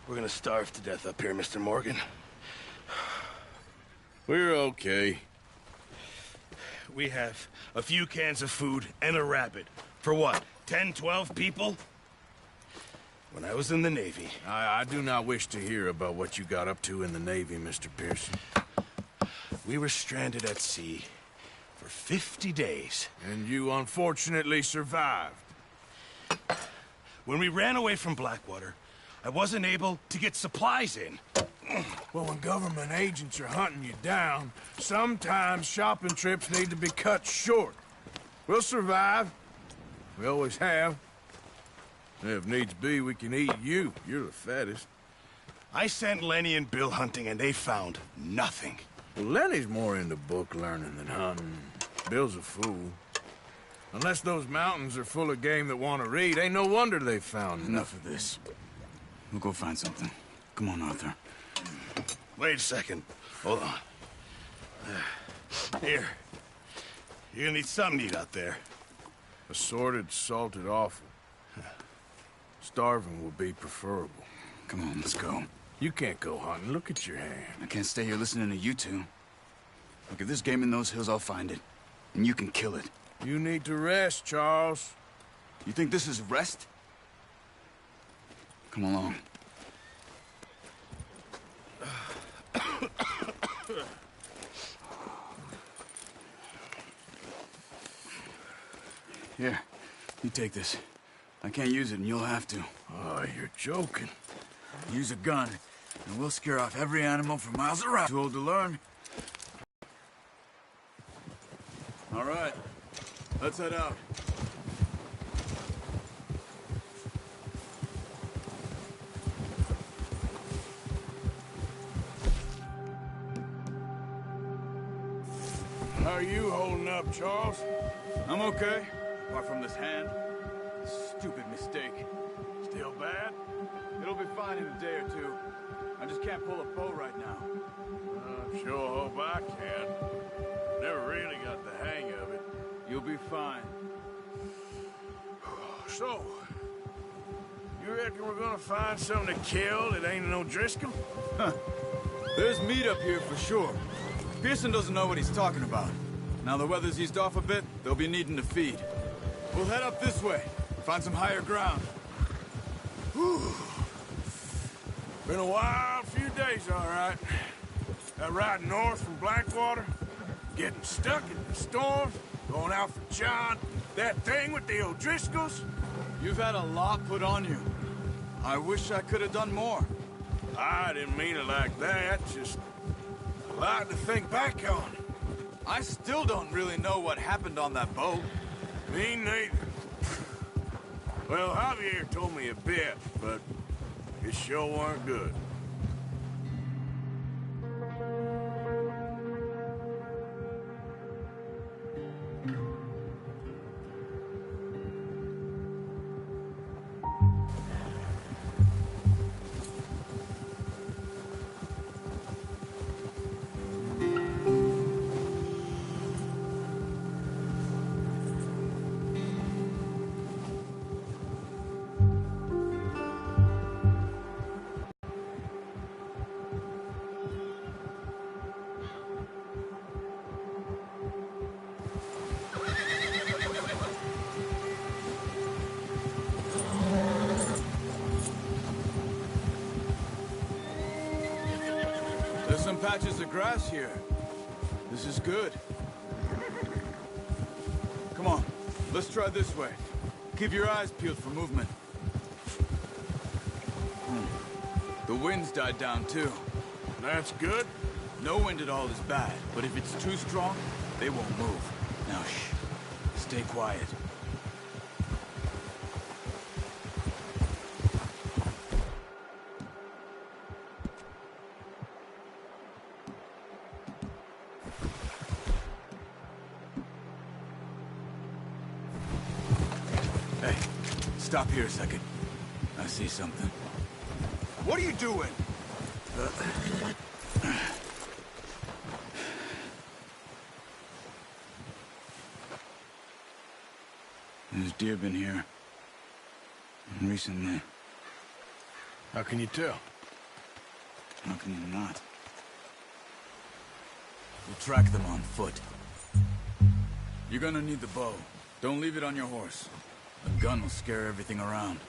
We're gonna starve to death up here, Mr. Morgan. We're okay. We have a few cans of food and a rabbit. For what, 10, 12 people? When I was in the Navy... I do not wish to hear about what you got up to in the Navy, Mr. Pearson. We were stranded at sea for 50 days. And you unfortunately survived. When we ran away from Blackwater, I wasn't able to get supplies in. Well, when government agents are hunting you down, sometimes shopping trips need to be cut short. We'll survive. We always have. And if needs be, we can eat you. You're the fattest. I sent Lenny and Bill hunting, and they found nothing. Well, Lenny's more into book learning than hunting. Bill's a fool. Unless those mountains are full of game that want to read, ain't no wonder they found Enough of this. We'll go find something. Come on, Arthur. Wait a second. Hold on. Here. You're gonna need something to eat out there. Assorted, salted offal. Starving will be preferable. Come on, let's go. You can't go hunting. Look at your hand. I can't stay here listening to you two. Look, if there's game in those hills, I'll find it. And you can kill it. You need to rest, Charles. You think this is rest? Come along. Here, you take this. I can't use it, and you'll have to. Oh, you're joking. Use a gun, and we'll scare off every animal for miles around. Too old to learn. All right, let's head out. How are you holding up, Charles? I'm okay, apart from this hand. Stupid mistake. Still bad? It'll be fine in a day or two. I just can't pull a bow right now. I sure hope I can. Never really got the hang of it. You'll be fine. So, you reckon we're gonna find something to kill that ain't no Driscoll? There's meat up here for sure. Pearson doesn't know what he's talking about. Now the weather's eased off a bit, they'll be needing to feed. We'll head up this way, find some higher ground. Whew. Been a wild few days, all right. That ride north from Blackwater, getting stuck in the storms, going out for John, that thing with the O'Driscolls. You've had a lot put on you. I wish I could have done more. I didn't mean it like that, just a lot to think back on. I still don't really know what happened on that boat. Me neither. Well, Javier told me a bit, but it sure weren't good. There's some patches of grass here. This is good. Come on, let's try this way. Keep your eyes peeled for movement. The wind's died down too. That's good. No wind at all is bad, but if it's too strong, they won't move. Now shh, stay quiet. Hey, stop here a second. I see something. What are you doing? There's deer been here. Recently. How can you tell? How can you not? We'll track them on foot. You're gonna need the bow. Don't leave it on your horse. A gun will scare everything around.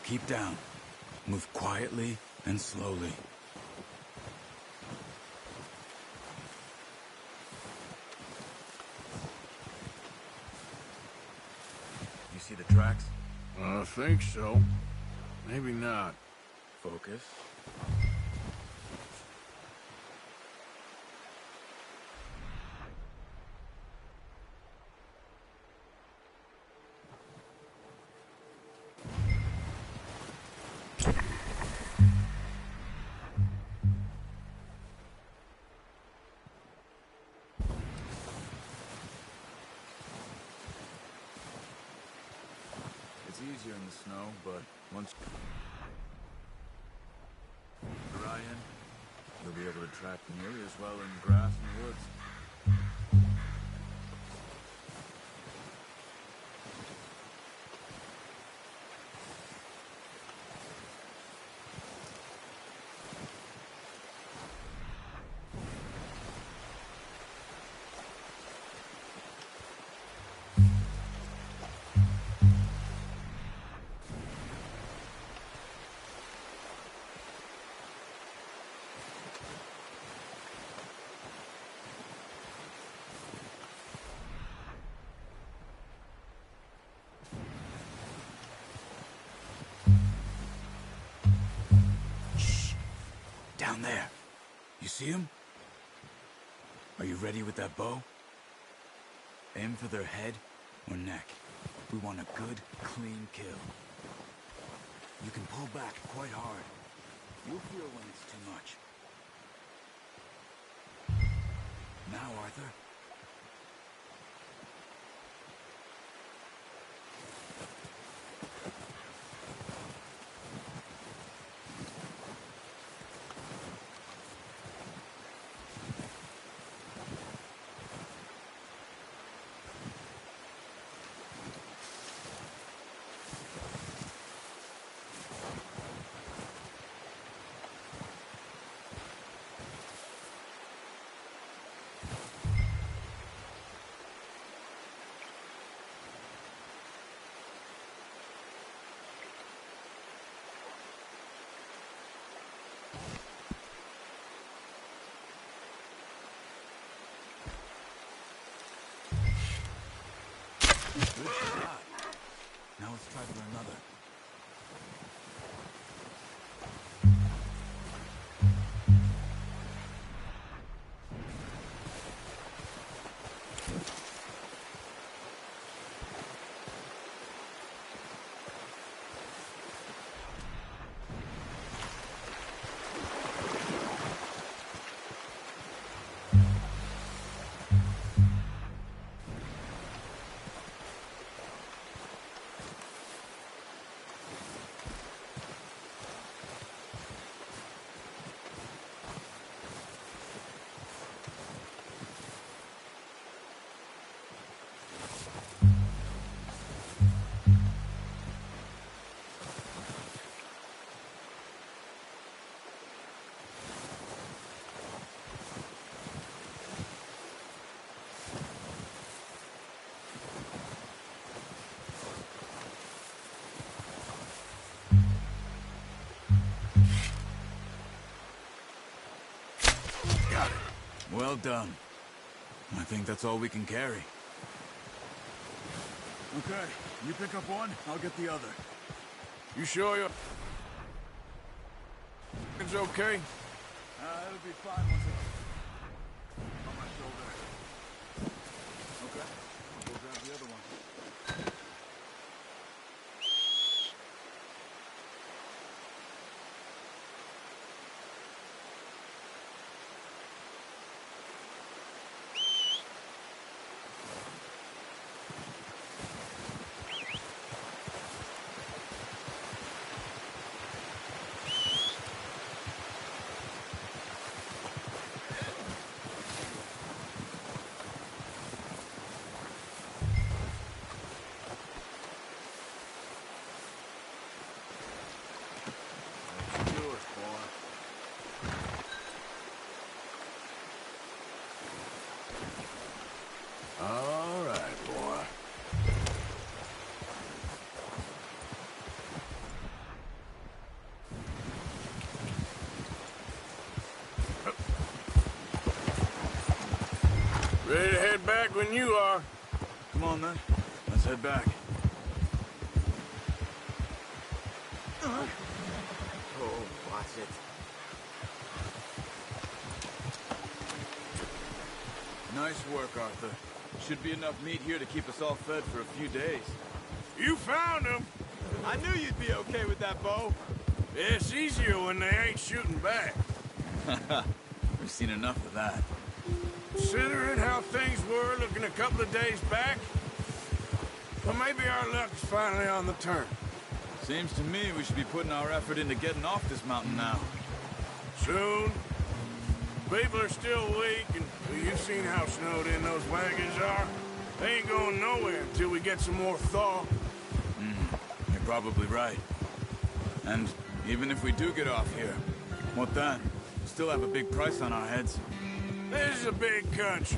Keep down. Move quietly and slowly. You see the tracks? I think so. Maybe not. Focus. It's easier in the snow, but once dry in, you'll be able to track nearly as well in grass and woods. Down there. You see him? Are you ready with that bow? Aim for their head or neck. We want a good, clean kill. You can pull back quite hard. You'll feel when it's too much. Now, Arthur. Good shot. Now let's try for another. Well done. I think that's all we can carry. Okay, you pick up one, I'll get the other. You sure you're... It's okay? It'll be fine once it's on my shoulder. Okay, I'll go grab the other one. Ready to head back when you are. Come on, then. Let's head back. Oh, watch it. Nice work, Arthur. Should be enough meat here to keep us all fed for a few days. You found him. I knew you'd be okay with that bow. It's easier when they ain't shooting back. We've seen enough of that. Considering how things were looking a couple of days back, well, maybe our luck is finally on the turn. Seems to me we should be putting our effort into getting off this mountain now. Soon. People are still weak, and well, you've seen how snowed in those wagons are. They ain't going nowhere until we get some more thaw. You're probably right. And even if we do get off here, what then? We still have a big price on our heads. This is a big country.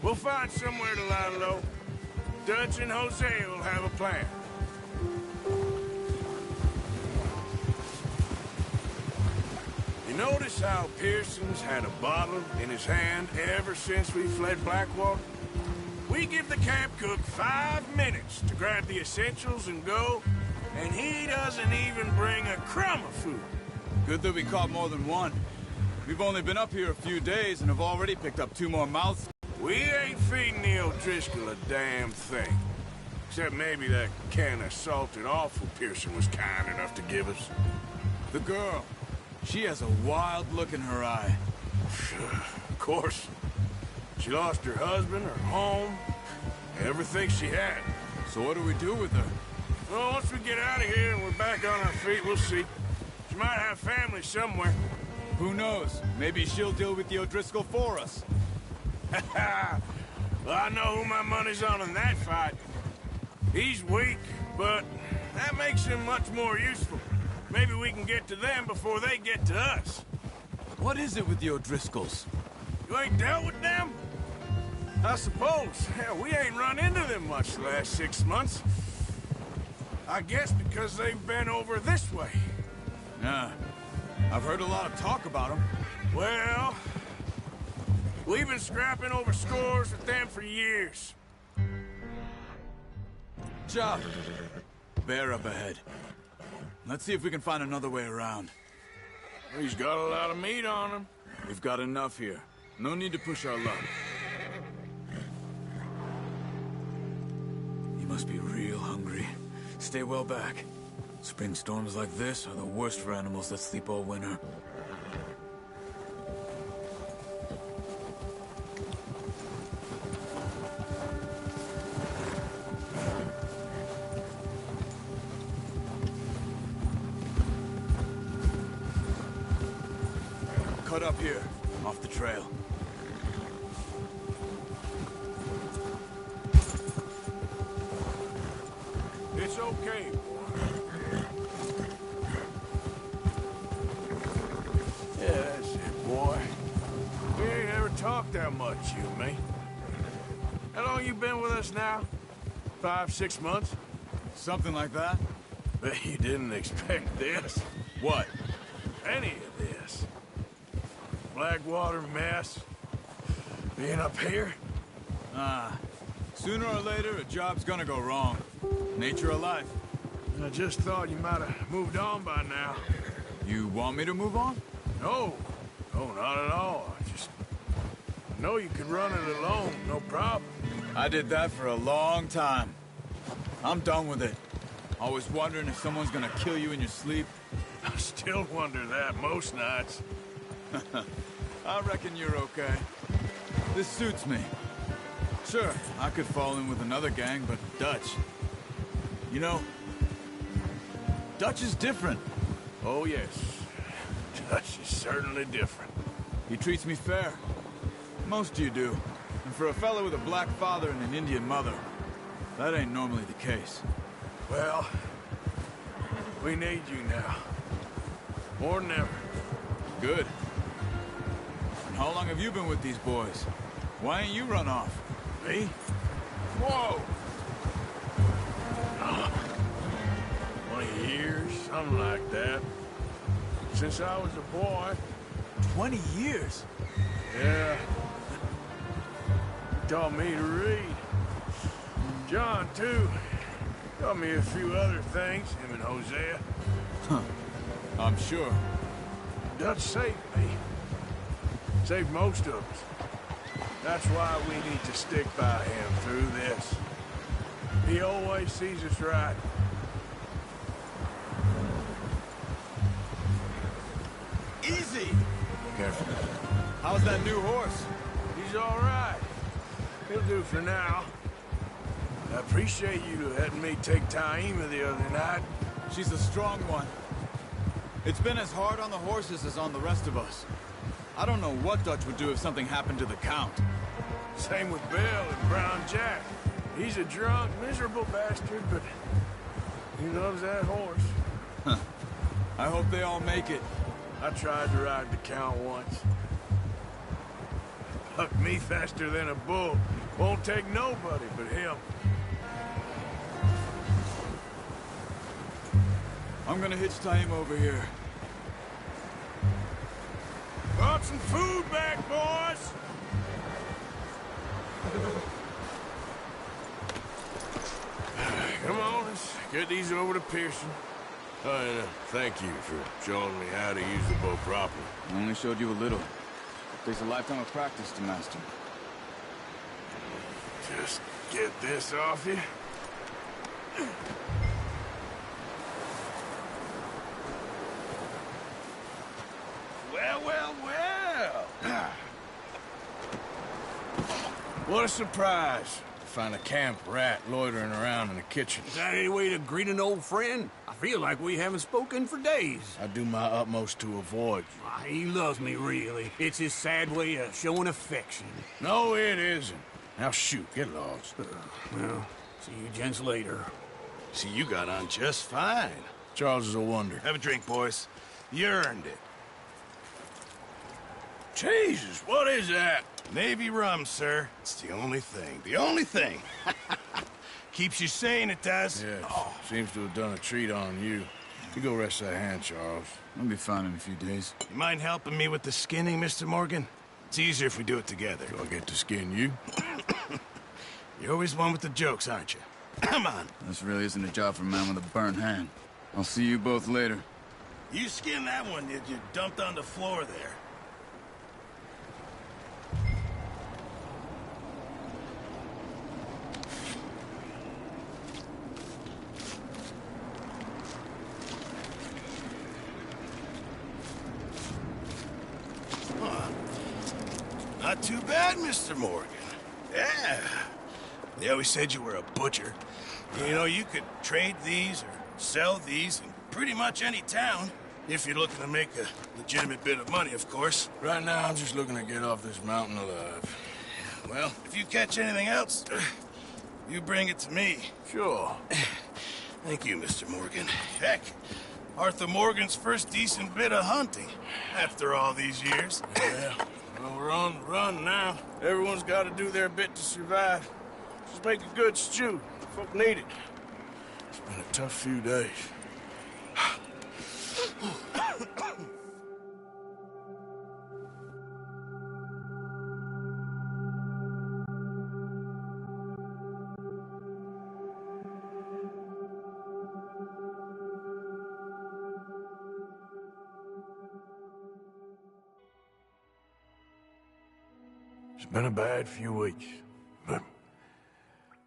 We'll find somewhere to lie low. Dutch and Hosea will have a plan. You notice how Pearson's had a bottle in his hand ever since we fled Blackwater? We give the camp cook 5 minutes to grab the essentials and go, and he doesn't even bring a crumb of food. Good that we caught more than one. We've only been up here a few days and have already picked up 2 more mouths. We ain't feeding the O'Driscoll a damn thing. Except maybe that can of salted offal Pearson was kind enough to give us. The girl. She has a wild look in her eye. Of course. She lost her husband, her home, everything she had. So what do we do with her? Well, once we get out of here and we're back on our feet, we'll see. She might have family somewhere. Who knows? Maybe she'll deal with the O'Driscoll for us. Well, I know who my money's on in that fight. He's weak, but that makes him much more useful. Maybe we can get to them before they get to us. What is it with the O'Driscolls? You ain't dealt with them? I suppose. Hell, we ain't run into them much the last 6 months. I guess because they've been over this way. Yeah. I've heard a lot of talk about them. Well, we've been scrapping over scores with them for years. Job. Bear up ahead. Let's see if we can find another way around. He's got a lot of meat on him. We've got enough here. No need to push our luck. You must be real hungry. Stay well back. Spring storms like this are the worst for animals that sleep all winter. Cut up here, off the trail. It's okay. Yeah, that's it, boy. We ain't ever talked that much, you and me. How long you been with us now? 5, 6 months? Something like that? Bet you didn't expect this. What? Any of this. Blackwater mess. Being up here? Sooner or later, a job's gonna go wrong. Nature of life. I just thought you might have moved on by now. You want me to move on? No. No, not at all. I know you can run it alone, no problem. I did that for a long time. I'm done with it. Always wondering if someone's gonna kill you in your sleep. I still wonder that most nights. I reckon you're okay. This suits me. Sure, I could fall in with another gang, but Dutch... You know, Dutch is different. Oh, yes. Dutch is certainly different. He treats me fair. Most of you do. And for a fellow with a black father and an Indian mother, that ain't normally the case. Well, we need you now. More than ever. Good. And how long have you been with these boys? Why ain't you run off? Me? Whoa! 20 years, something like that. Since I was a boy. 20 years? Yeah. taught me to read. John, too. Taught me a few other things, him and Hosea. I'm sure. Dutch saved me. Saved most of us. That's why we need to stick by him through this. He always sees us right. Easy! Careful. How's that new horse? He's all right. He'll do for now. I appreciate you letting me take Taima the other night. She's a strong one. It's been as hard on the horses as on the rest of us. I don't know what Dutch would do if something happened to the Count. Same with Bill and Brown Jack. He's a drunk, miserable bastard, but he loves that horse. I hope they all make it. I tried to ride the Count once. Bucked me faster than a bull. Won't take nobody but him. I'm gonna hitch Taima over here. Brought some food back, boys! Come on, let's get these over to Pearson. Oh, and thank you for showing me how to use the bow properly. I only showed you a little. Takes a lifetime of practice to master. Just get this off you. Well, well, well. What a surprise. Find a camp rat loitering around in the kitchen. Is that any way to greet an old friend? I feel like we haven't spoken for days. I do my utmost to avoid you. Ah, he loves me, really. It's his sad way of showing affection. No, it isn't. Now shoot, get lost. Well, see you gents later. See, you got on just fine. Charles is a wonder. Have a drink, boys. You earned it. Jesus, what is that? Navy rum, sir. It's the only thing. The only thing. Keeps you sane, it does. Yes, seems to have done a treat on you. You go rest that hand, Charles. I'll be fine in a few days. You mind helping me with the skinning, Mr. Morgan? It's easier if we do it together. Do I get to skin you? You're always one with the jokes, aren't you? Come on. This really isn't a job for a man with a burnt hand. I'll see you both later. You skinned that one, did you? Dumped on the floor there. Not too bad, Mr. Morgan. Yeah. They always said you were a butcher. You know, you could trade these or sell these in pretty much any town. If you're looking to make a legitimate bit of money, of course. Right now, I'm just looking to get off this mountain alive. Well, if you catch anything else, you bring it to me. Sure. Thank you, Mr. Morgan. Heck, Arthur Morgan's first decent bit of hunting after all these years. Yeah. Well, we're on the run now. Everyone's got to do their bit to survive. Just make a good stew. Folk need it. It's been a tough few days. It's been a bad few weeks, but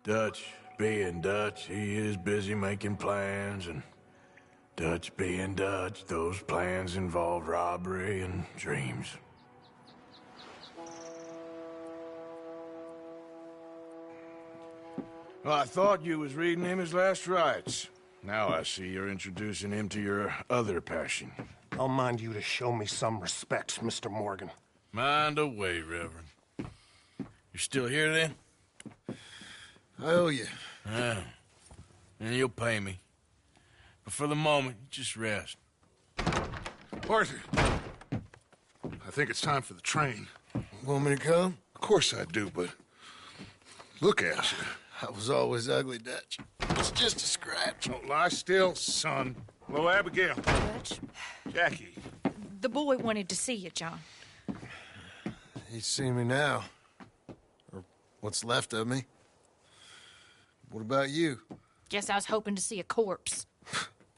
Dutch being Dutch, he is busy making plans, and Dutch being Dutch, those plans involve robbery and dreams. Well, I thought you was reading him his last rites. Now I see you're introducing him to your other passion. I'll mind you to show me some respect, Mr. Morgan. Mind away, Reverend. You still here, then? I owe you. Yeah. And you'll pay me. But for the moment, just rest. Arthur, I think it's time for the train. Want me to come? Of course I do, but look at you. I was always ugly, Dutch. It's just a scratch. Don't lie still, son. Hello, Abigail. Dutch, Jackie. the boy wanted to see you, John. He's seen me now. Or What's left of me. What about you? Guess I was hoping to see a corpse.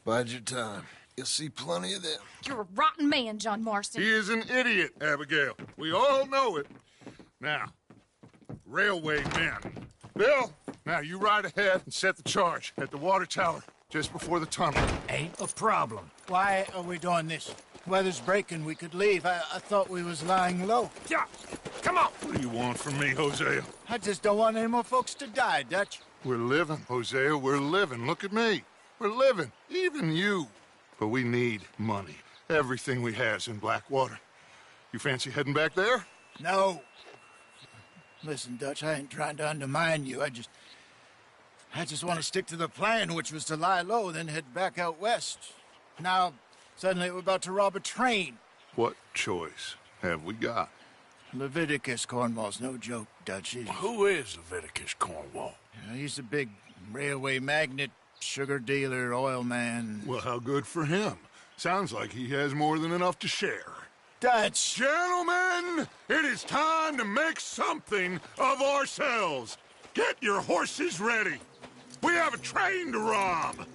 Bide your time. You'll see plenty of them. You're a rotten man, John Marston. He is an idiot, Abigail. We all know it. Now, railway men. Bill, now you ride ahead and set the charge at the water tower just before the tunnel. Ain't a problem. Why are we doing this? Weather's breaking. We could leave. I thought we was lying low. Yeah, come on. What do you want from me, Hosea? I just don't want any more folks to die, Dutch. We're living, Hosea. We're living. Look at me. We're living. Even you. But we need money. Everything we has in Blackwater. You fancy heading back there? No. Listen, Dutch, I ain't trying to undermine you. I just want to stick to the plan, which was to lie low, then head back out west. Now, suddenly we're about to rob a train. What choice have we got? Leviticus Cornwall's no joke, Dutch. Who is Leviticus Cornwall? He's a big railway magnate, sugar dealer, oil man. Well, how good for him. Sounds like he has more than enough to share. Dutch! Gentlemen, it is time to make something of ourselves. Get your horses ready. We have a train to rob.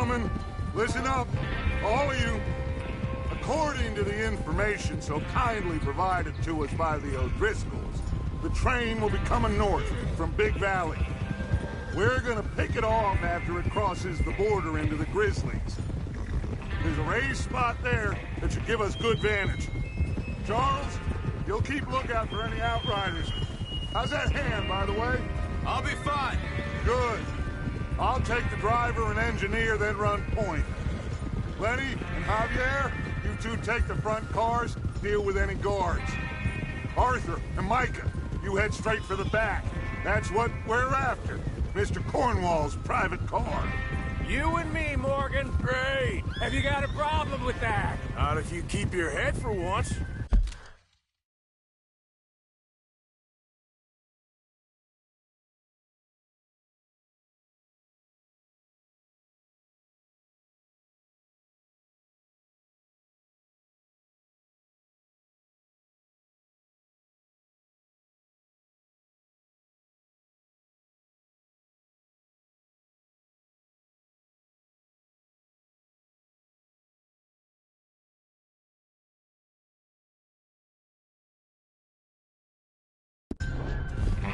gentlemen, listen up, all of you. According to the information so kindly provided to us by the O'Driscolls, the train will be coming north from Big Valley. We're gonna pick it off after it crosses the border into the Grizzlies. There's a raised spot there that should give us good vantage. Charles, you'll keep lookout for any outriders. How's that hand, by the way? I'll be fine. Good. I'll take the driver and engineer, then run point. Lenny and Javier, you two take the front cars, deal with any guards. Arthur and Micah, you head straight for the back. That's what we're after. Mr. Cornwall's private car. You and me, Morgan. Great. Have you got a problem with that? Not if you keep your head for once.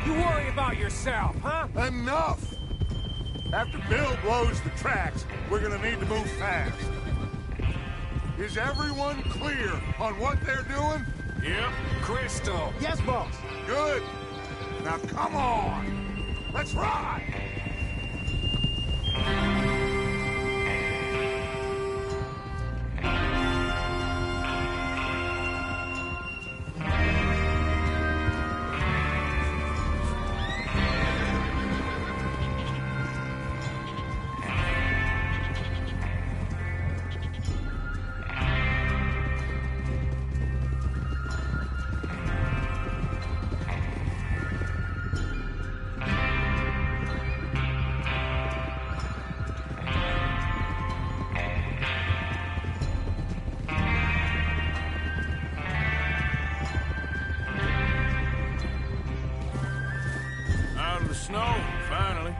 You worry about yourself, huh? Enough! After Bill blows the tracks, we're gonna need to move fast. Is everyone clear on what they're doing? Yep. Crystal. Yes, boss. Good. Now come on! Let's ride! Out of the snow, finally.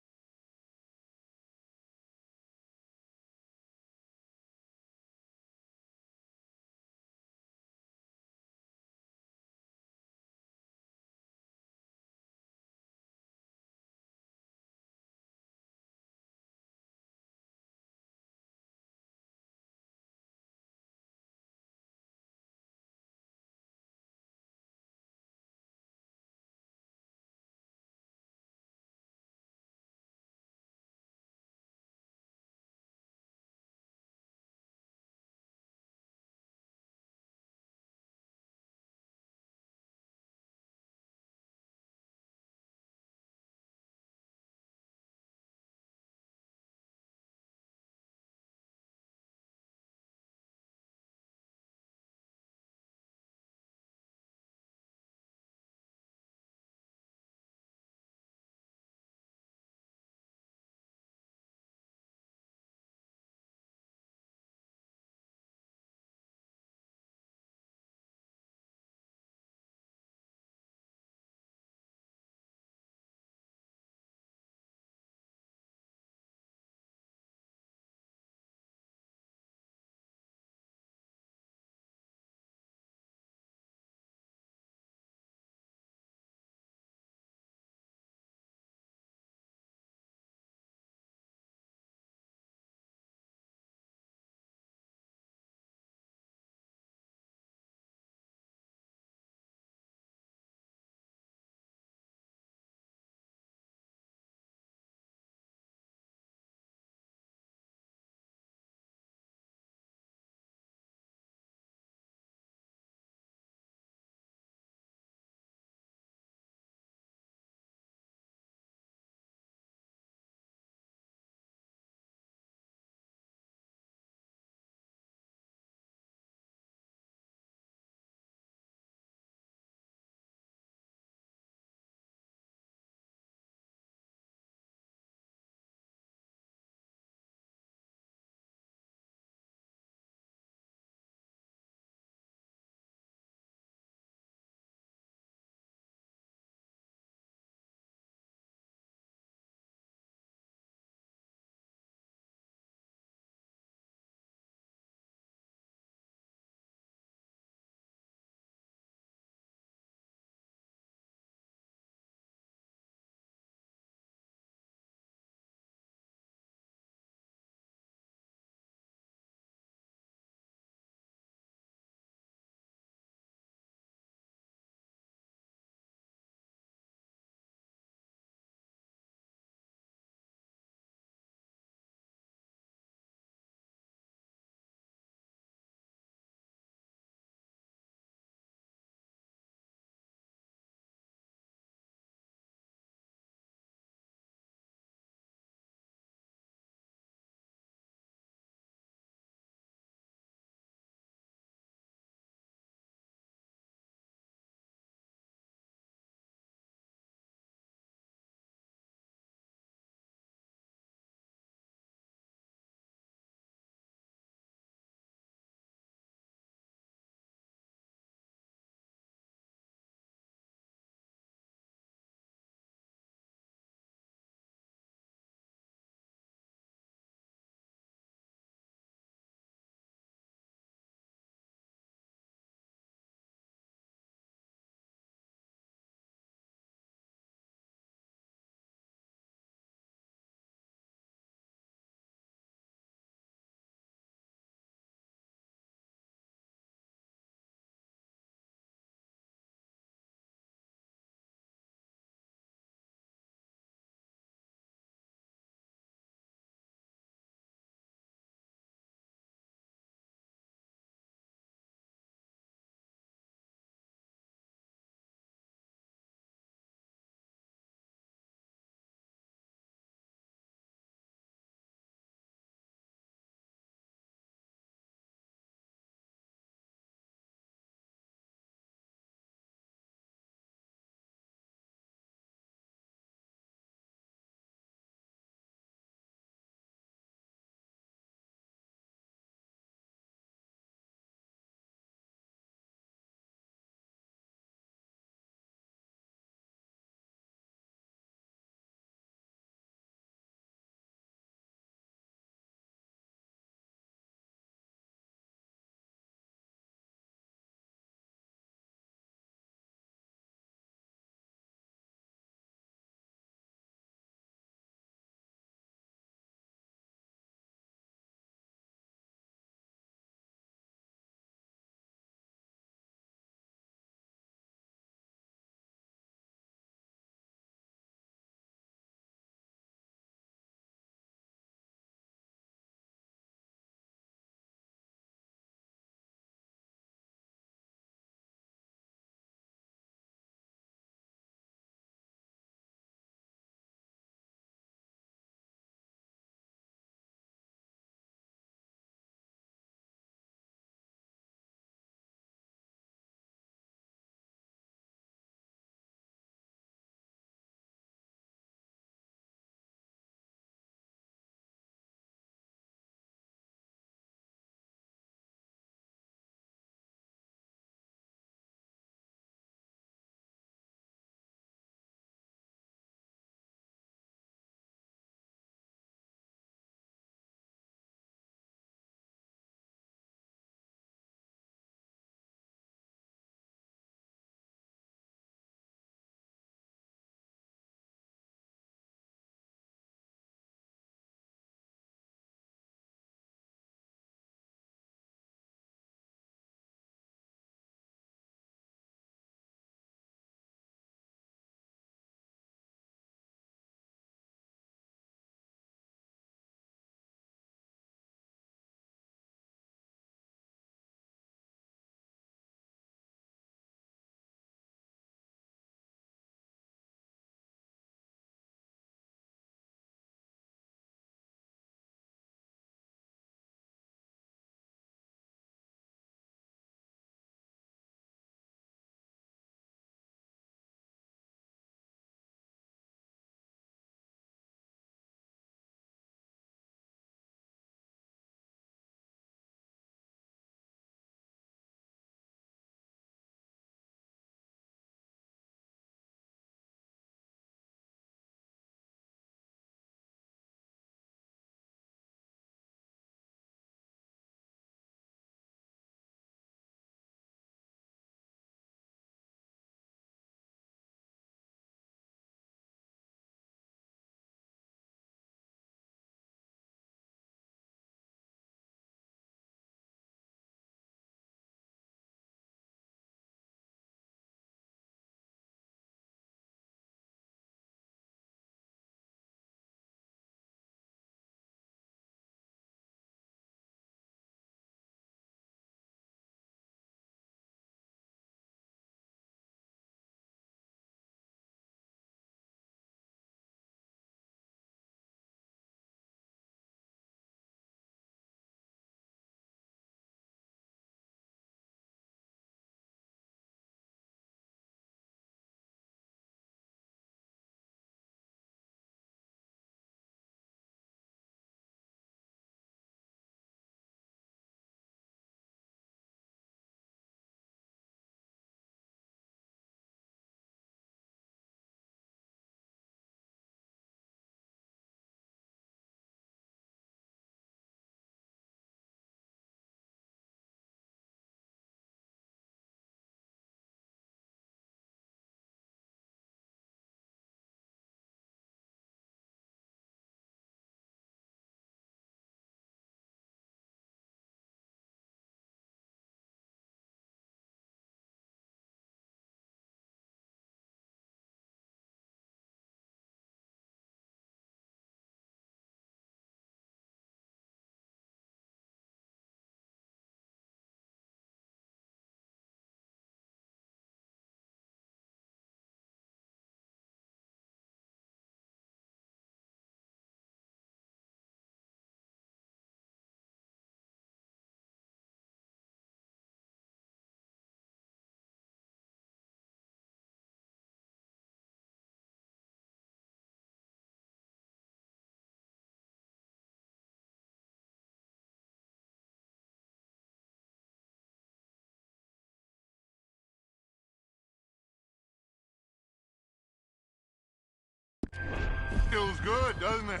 feels good, doesn't it?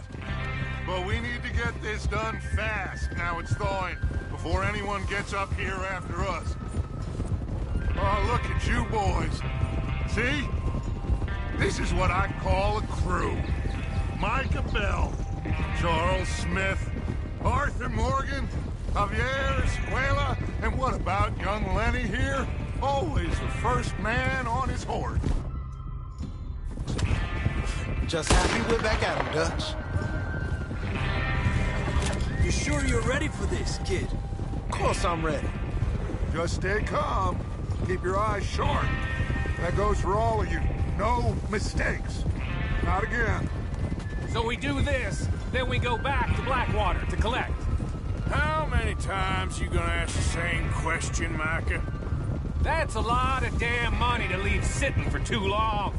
But we need to get this done fast, now it's thawing, before anyone gets up here after us. Oh, look at you boys. See? This is what I call a crew. Micah Bell, Charles Smith, Arthur Morgan, Javier Escuela, and what about young Lenny here? Always the first man on his horse. Just happy we're back at him, Dutch. You sure you're ready for this, kid? Of course I'm ready. Just stay calm. Keep your eyes sharp. That goes for all of you. No mistakes. Not again. So we do this, then we go back to Blackwater to collect. How many times you gonna ask the same question, Micah? That's a lot of damn money to leave sitting for too long.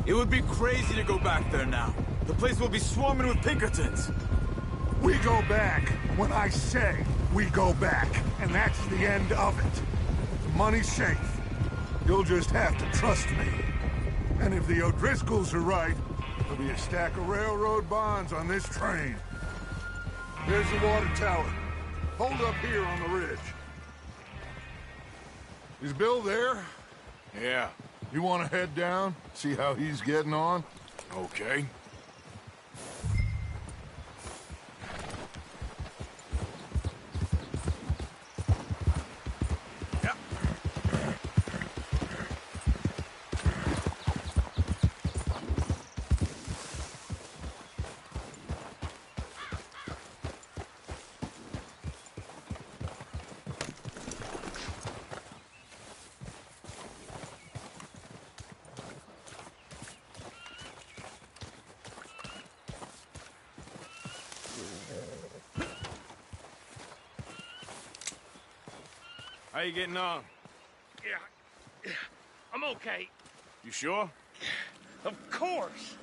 It would be crazy to go back there now. The place will be swarming with Pinkertons. We go back when I say we go back, and that's the end of it. The money's safe. You'll just have to trust me. And if the O'Driscolls are right, there'll be a stack of railroad bonds on this train. There's the water tower. Hold up here on the ridge. Is Bill there? Yeah. You want to head down, see how he's getting on? Okay. How you getting on? Yeah, I'm okay. You sure? Of course.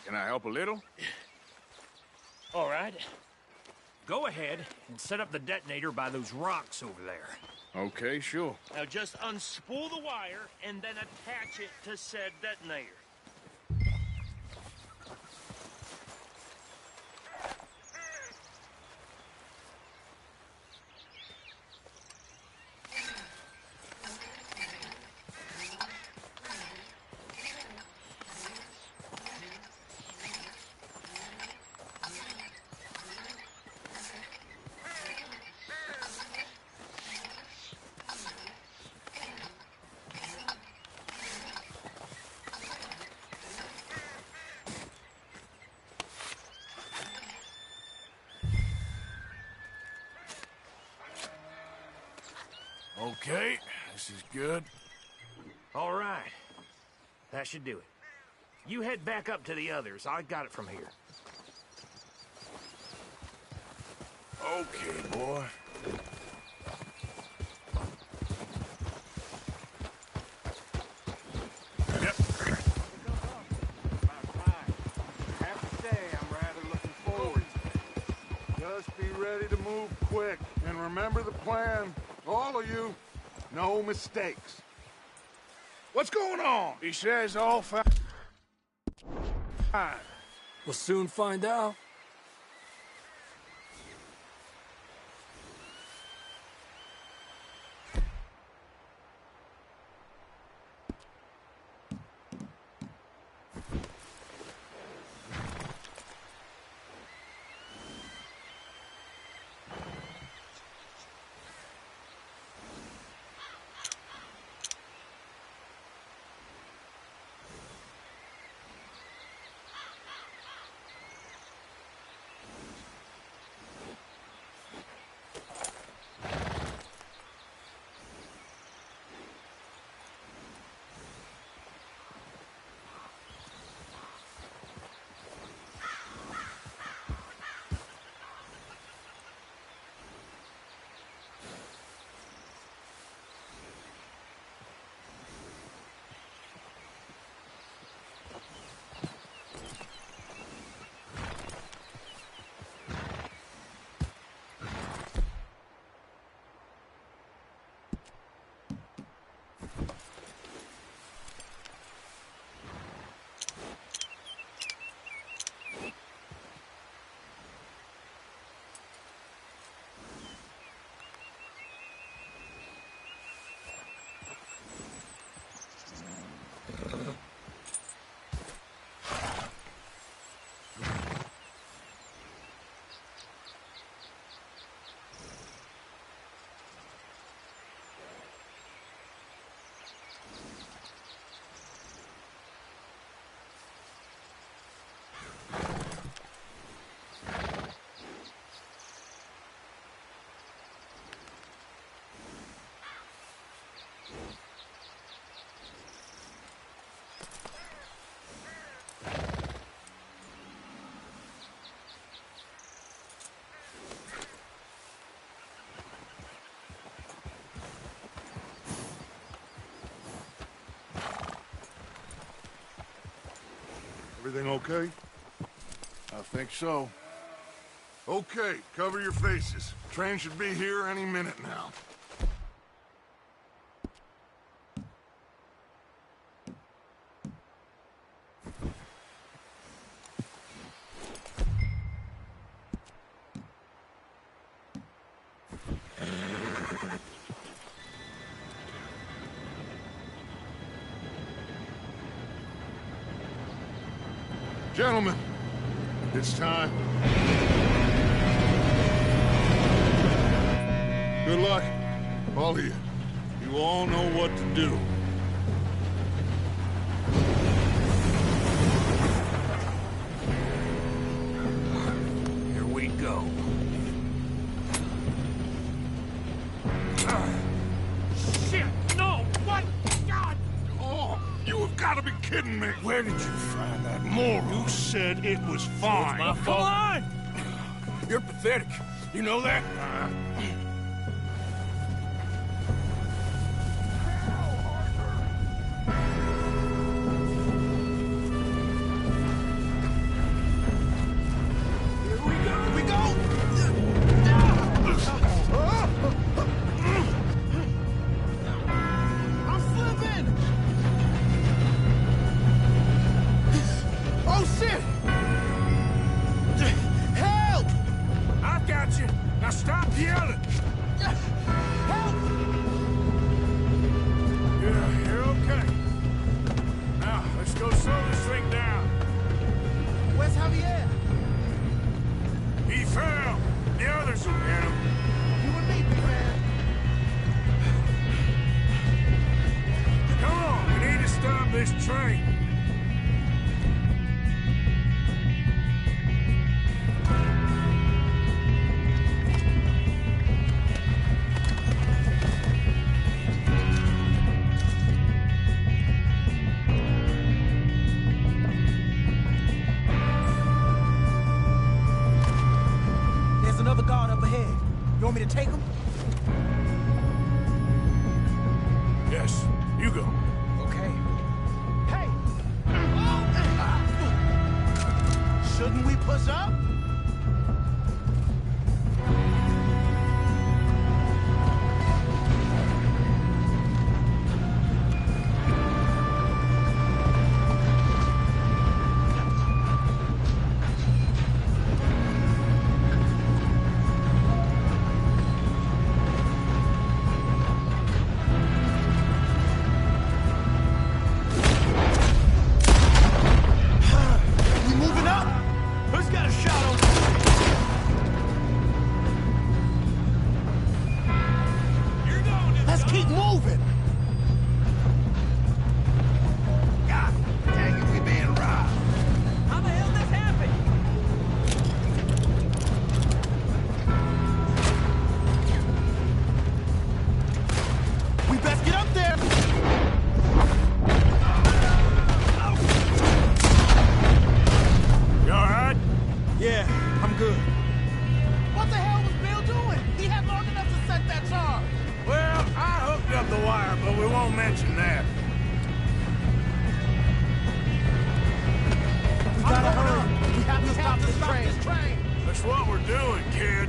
Can I help a little? All right. Go ahead and set up the detonator by those rocks over there. Okay, sure. Now just unspool the wire and then attach it to said detonator. Okay, this is good. All right. That should do it. You head back up to the others. I got it from here. Okay, boy. Yep. I have to say, I'm rather looking forward to it. Just be ready to move quick, and remember the plan. All of you, no mistakes. What's going on? He says all fine. We'll soon find out. Everything okay? I think so. Okay, cover your faces. Train should be here any minute now. Gentlemen, it's time. Good luck, all of you. You all know what to do. Here we go. Shit! No! What? God! Oh, you have got to be kidding me! Where did you find that moron? You said it was fine. My Come fault. on! You're pathetic. You know that? Now stop yelling! Help! Yeah, you're okay. Now, let's go slow this thing down. Where's Javier? He fell. The others will get him. You and me, big man. Come on, we need to stop this train. Another guard up ahead. You want me to take him? Yes, you go. Okay. Hey! Shouldn't we push up? Keep moving! God dang it, we being robbed. How the hell this happened? We best get up there! You alright? Yeah, I'm good. What the hell was Bill doing? He had long enough to set that charge. Well, I hooked up the wire, but we won't mention that. We gotta hurry. We have to stop this train. That's what we're doing, kid.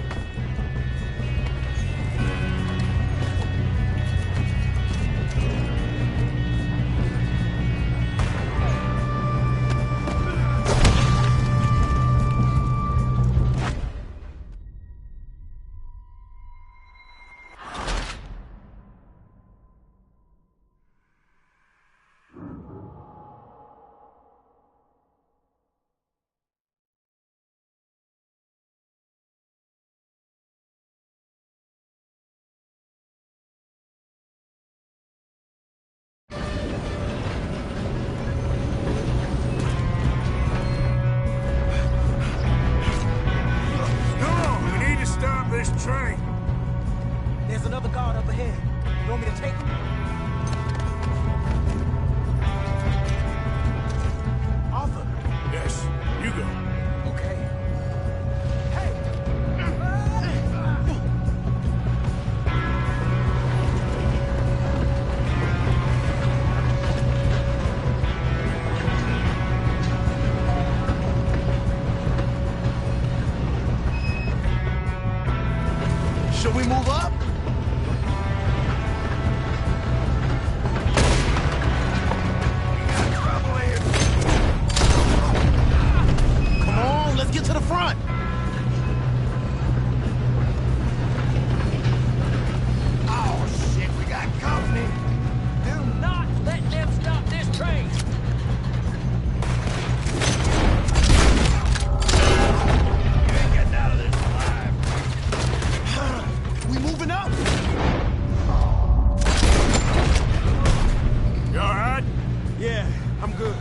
I'm good.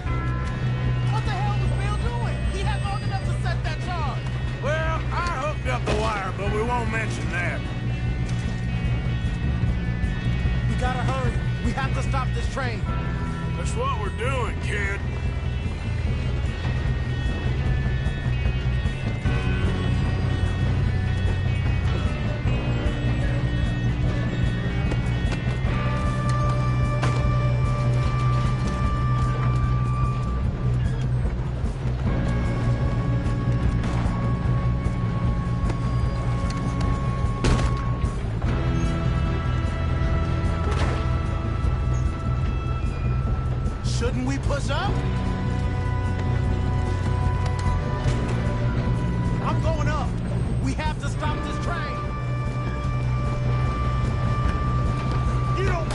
What the hell was Bill doing? He had long enough to set that charge. Well, I hooked up the wire, but we won't mention that. We gotta hurry. We have to stop this train. That's what we're doing, kid. Shouldn't we push up? I'm going up. We have to stop this train. You don't...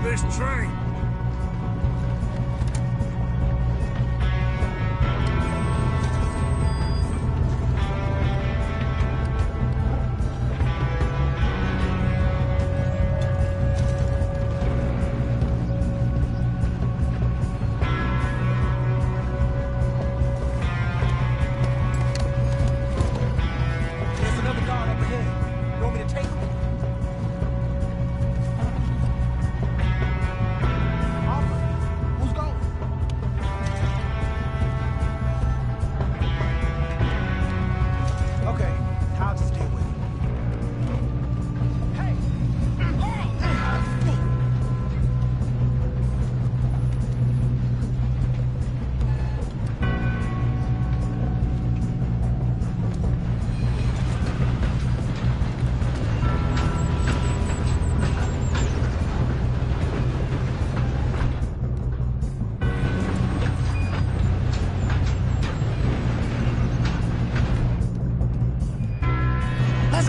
This train. There's another guard up ahead. You want me to take him?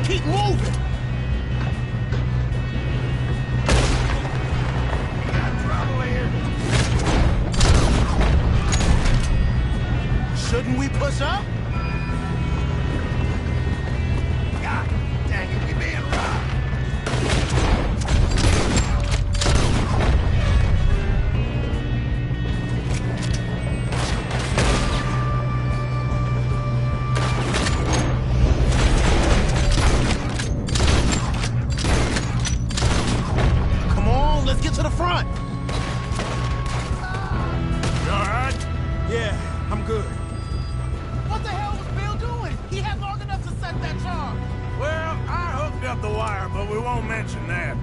Keep moving! Got trouble here. Shouldn't we push up? God dang it, we being robbed. To the front! You alright? Yeah, I'm good. What the hell was Bill doing? He had long enough to set that charge. Well, I hooked up the wire, but we won't mention that.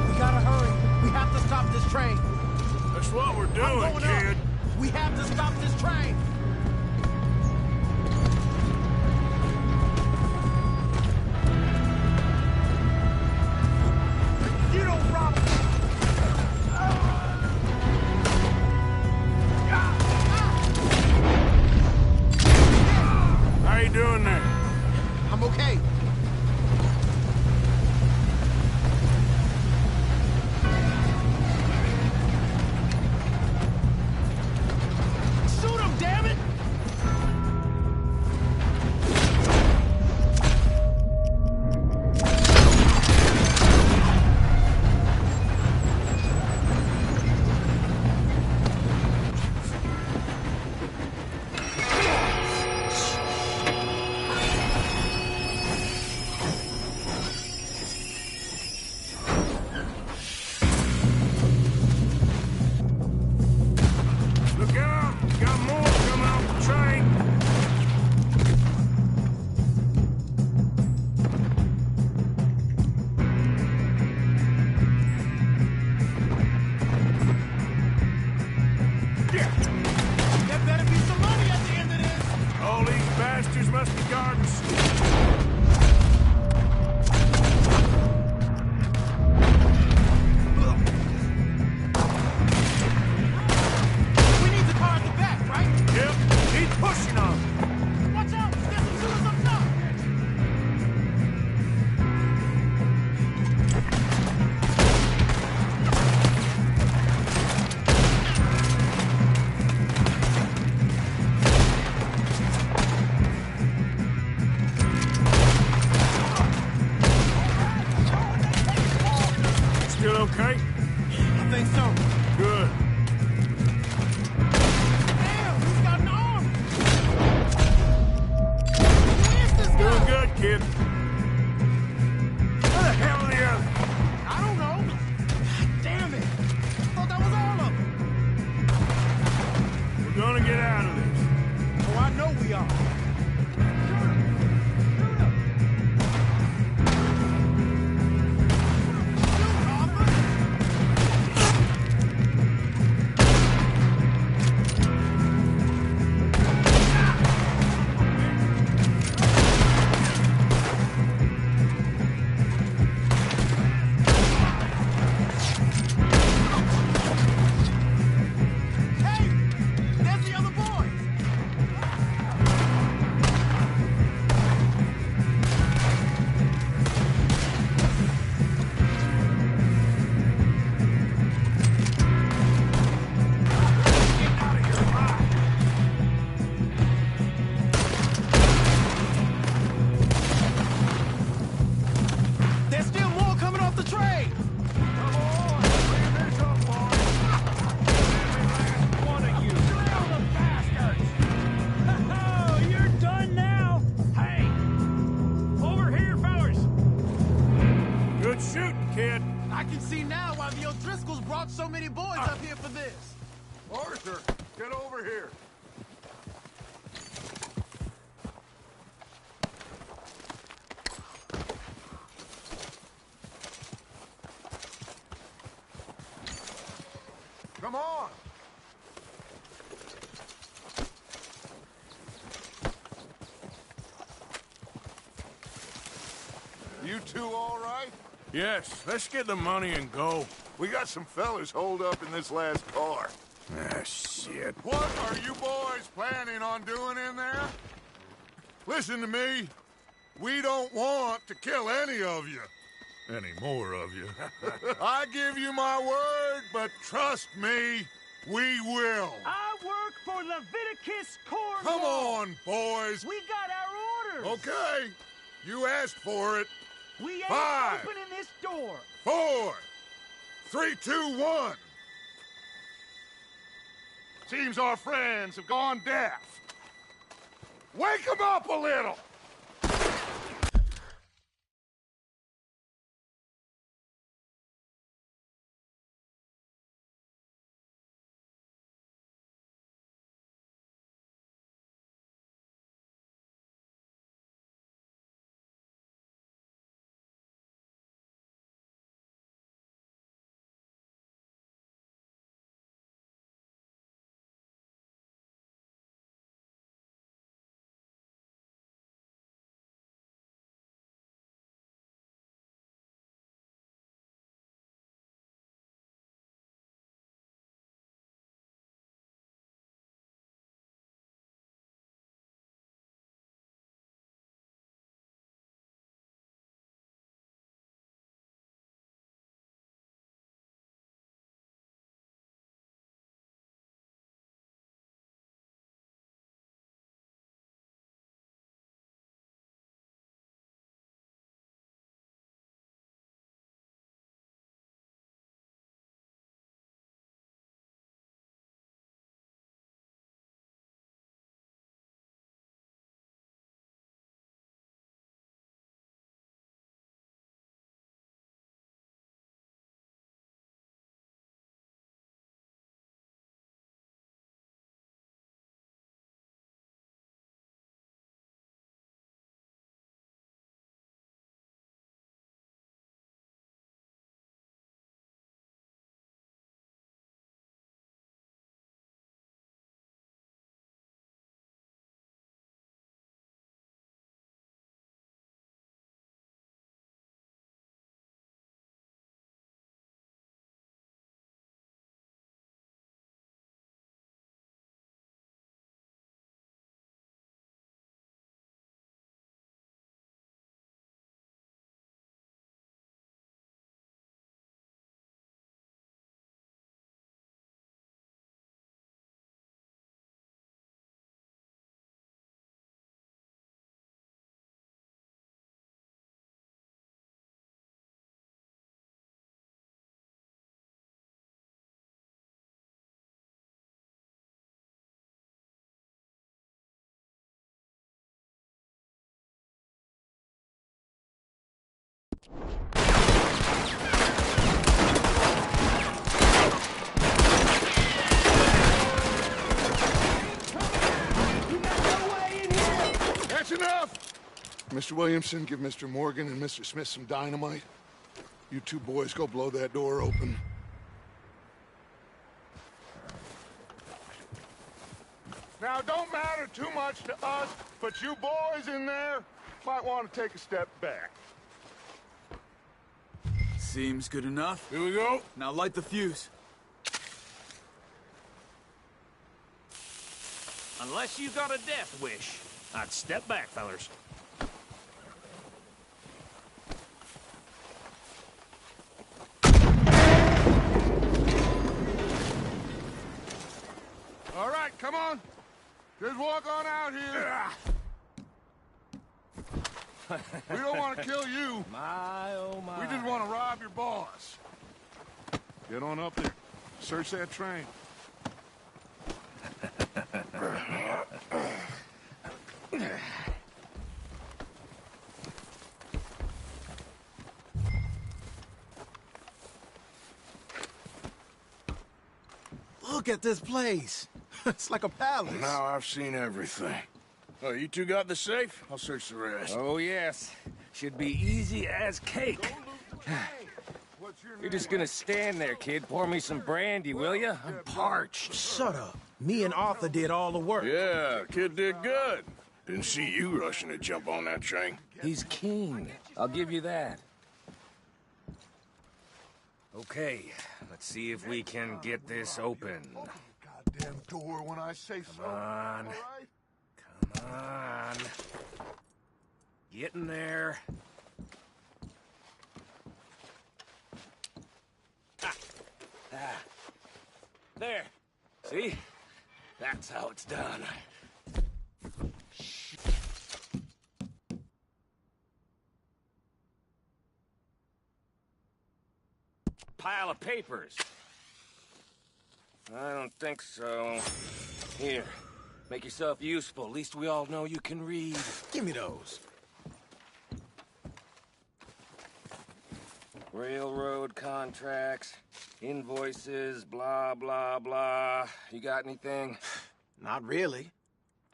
We gotta hurry. We have to stop this train. That's what we're doing, kid. Up. We have to stop this train. How you doing there? I'm okay. Shoot him, damn it! We need the car at the back, right? Yep, keep pushing on. Watch out! There's some shooters up top! Still okay? I think so. Good. Damn, he's got an arm! Who is this Doing guy? good, kid. Where the hell are the others? I don't know. God damn it! I thought that was all of them. We're gonna get out of this. Oh, I know we are. Shoot him! Shoot him! Shoot, Arthur! Hey! There's the other boys! There's still more coming off the train! Come on, bring this up, boys. Every last one of you. Drill the bastards! Oh, you're done now. Hey, over here, fellas. Good shooting, kid. I can see now why the O'Driscolls brought so many boys up here for this. Arthur, get over here. Come on. You two all right? Yes, let's get the money and go. We got some fellas holed up in this last car. Ah, shit. What are you boys planning on doing in there? Listen to me. We don't want to kill any of you. Any more of you. I give you my word, but trust me, we will. I work for Leviticus Cornwall. Come on, boys. We got our orders. Okay. You asked for it. We ain't 5, opening this door. 4, 3, 2, 1. Seems our friends have gone deaf. Wake them up a little. That's enough! Mr. Williamson, give Mr. Morgan and Mr. Smith some dynamite. You two boys go blow that door open. Now, it don't matter too much to us, but you boys in there might want to take a step back. Seems good enough. Here we go. Now light the fuse. Unless you got a death wish, I'd step back, fellers. All right, come on. Just walk on out here. We don't want to kill you. My, oh my. We just want to rob your boss. Get on up there. Search that train. Look at this place. It's like a palace. Now I've seen everything. Oh, you two got the safe? I'll search the rest. Oh, yes. Should be easy as cake. You're just gonna stand there, kid. Pour me some brandy, will you? I'm parched. Shut up. Me and Arthur did all the work. Yeah, kid did good. Didn't see you rushing to jump on that train. He's keen. I'll give you that. Okay, let's see if we can get this open. Goddamn door when I say so. Come on. Come on. Get in there. There. See? That's how it's done. Pile of papers. I don't think so. Here, make yourself useful. At least we all know you can read. Give me those. Railroad contracts, invoices, blah, blah, blah. You got anything? Not really.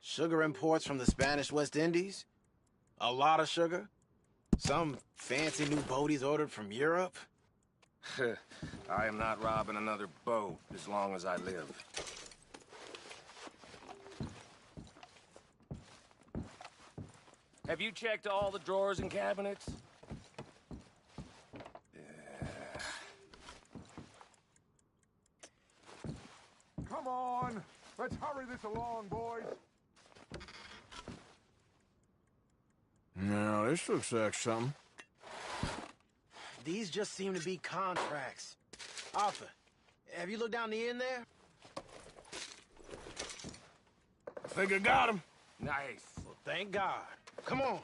Sugar imports from the Spanish West Indies. A lot of sugar. Some fancy new boat he's ordered from Europe. I am not robbing another boat as long as I live. Have you checked all the drawers and cabinets? Come on. Let's hurry this along, boys. No, this looks like something. These just seem to be contracts. Arthur, have you looked down the end there? I think I got him. Nice. Well, thank God. Come on.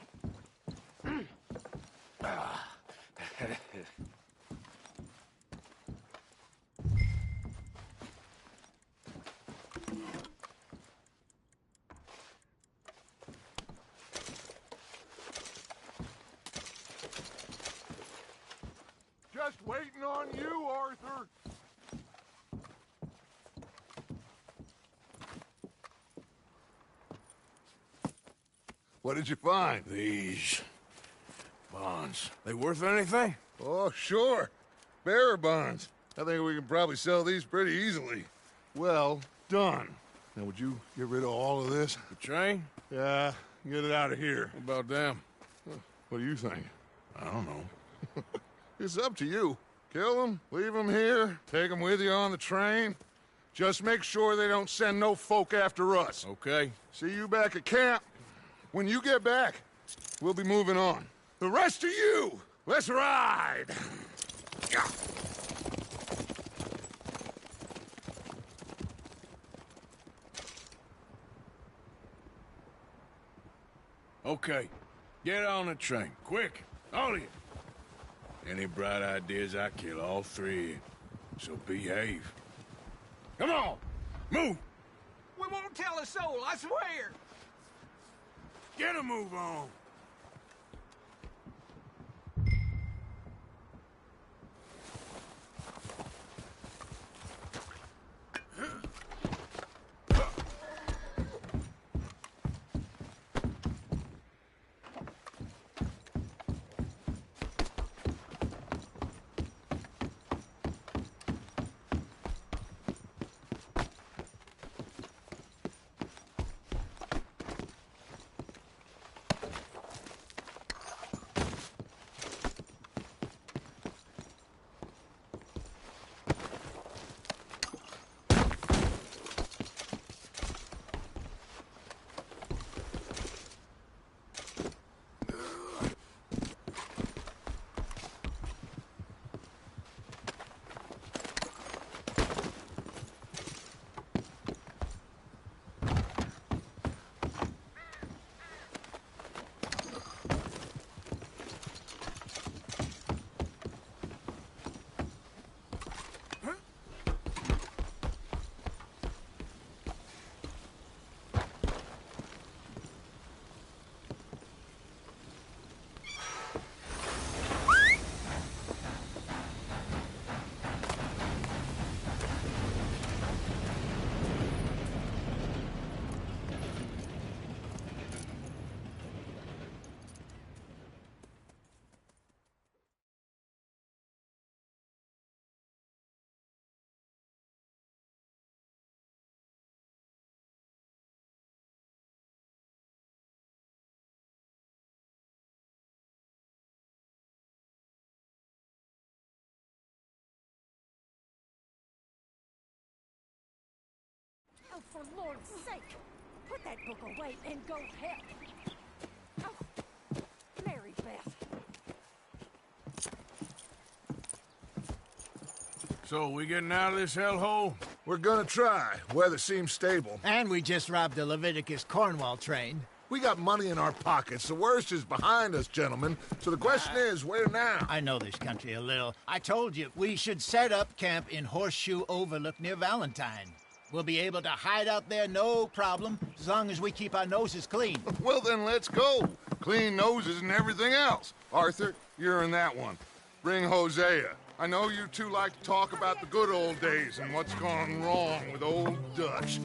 Just waiting on you, Arthur. What did you find? These bonds. They worth anything? Oh, sure. Bearer bonds. I think we can probably sell these pretty easily. Well done. Now, would you get rid of all of this? The train? Yeah, get it out of here. What about them? What do you think? I don't know. It's up to you. Kill them, leave them here, take them with you on the train. Just make sure they don't send no folk after us. Okay. See you back at camp. When you get back, we'll be moving on. The rest of you, let's ride! Okay. Get on the train. Quick. All of you. Any bright ideas, I kill all three of you. So behave. Come on! Move! We won't tell a soul, I swear! Get a move on! for Lord's sake! Put that book away and go help! Oh, Mary Beth. So, we getting out of this hellhole? We're gonna try. Weather seems stable. And we just robbed the Leviticus Cornwall train. We got money in our pockets. The worst is behind us, gentlemen. So the question is, where now? I know this country a little. I told you, we should set up camp in Horseshoe Overlook near Valentine. We'll be able to hide out there no problem, as long as we keep our noses clean. Well, then let's go. Clean noses and everything else. Arthur, you're in that one. Bring Hosea. I know you two like to talk about the good old days and what's gone wrong with old Dutch.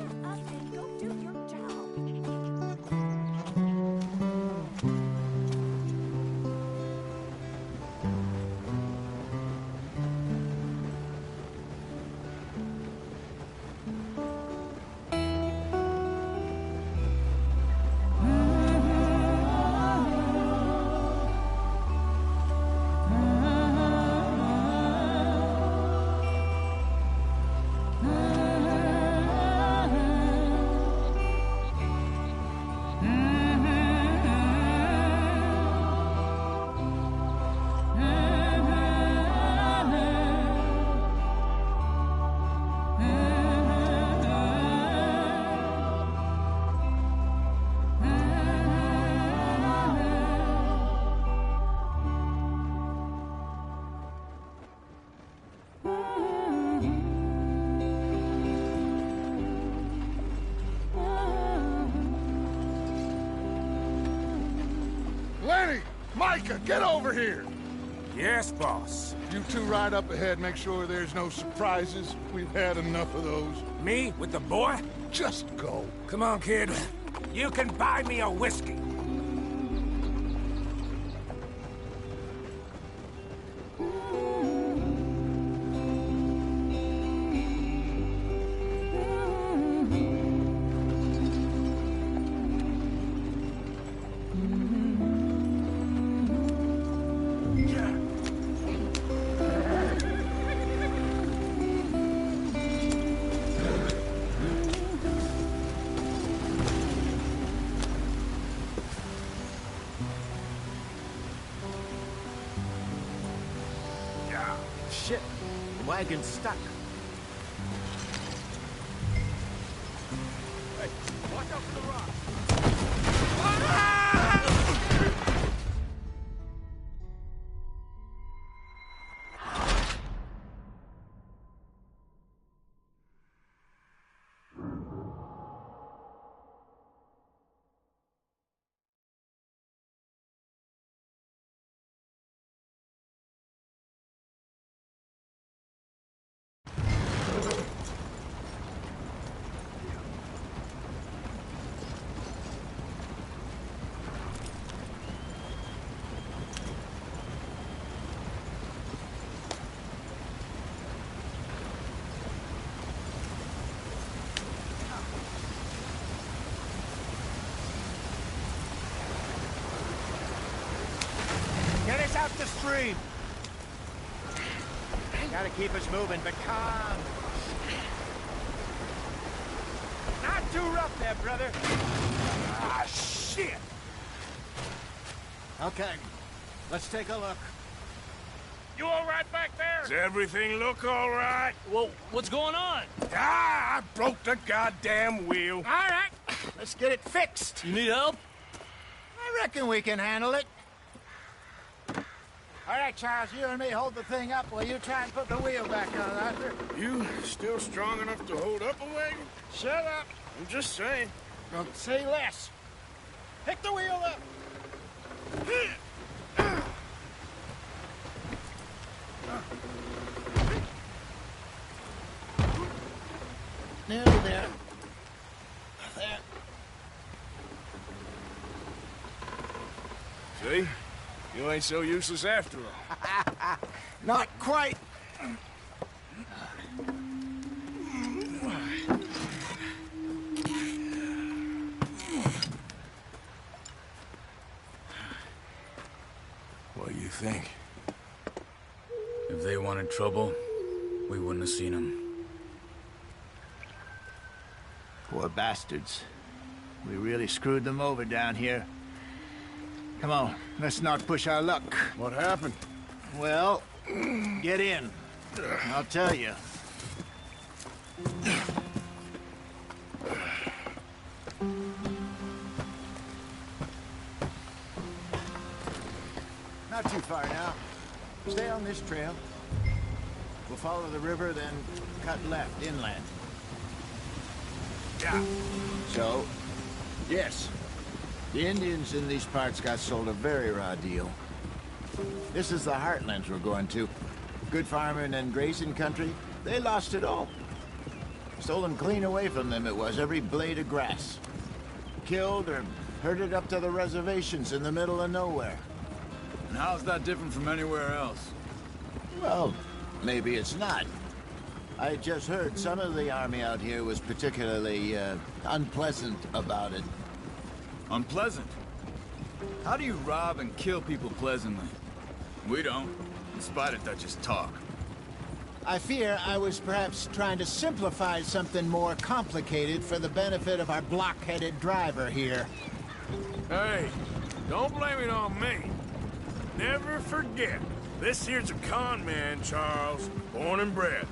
Lenny! Micah, get over here! Yes, boss. You two ride up ahead, make sure there's no surprises. We've had enough of those. Me? With the boy? Just go. Come on, kid. You can buy me a whiskey. Shit, the wagon's stuck. Hey, watch out for the rock. Get us out the stream. Gotta keep us moving, but calm. Not too rough there, brother. Ah, shit! Okay, let's take a look. You all right back there? Does everything look all right? Well, what's going on? Ah, I broke the goddamn wheel. All right, let's get it fixed. You need help? I reckon we can handle it. All right, Charles, you and me hold the thing up while you try and put the wheel back on, Arthur. You still strong enough to hold up a wagon? Shut up. I'm just saying. Don't say less. Pick the wheel up. Nearly there. There. See? You ain't so useless after all. Not quite. What do you think? If they wanted trouble, we wouldn't have seen them. Poor bastards. We really screwed them over down here. Come on, let's not push our luck. What happened? Well, get in. I'll tell you. Not too far now. Stay on this trail. We'll follow the river, then cut left inland. Yeah. So, yes, the Indians in these parts got sold a very raw deal. This is the heartlands we're going to. Good farming and grazing country, they lost it all. Stolen clean away from them it was, every blade of grass. Killed or herded up to the reservations in the middle of nowhere. And how's that different from anywhere else? Well, maybe it's not. I just heard some of the army out here was particularly, unpleasant about it. Unpleasant? How do you rob and kill people pleasantly? We don't, in spite of Dutch's talk. I fear I was perhaps trying to simplify something more complicated for the benefit of our block-headed driver here. Hey, don't blame it on me. Never forget, this here's a con man, Charles, born and bred.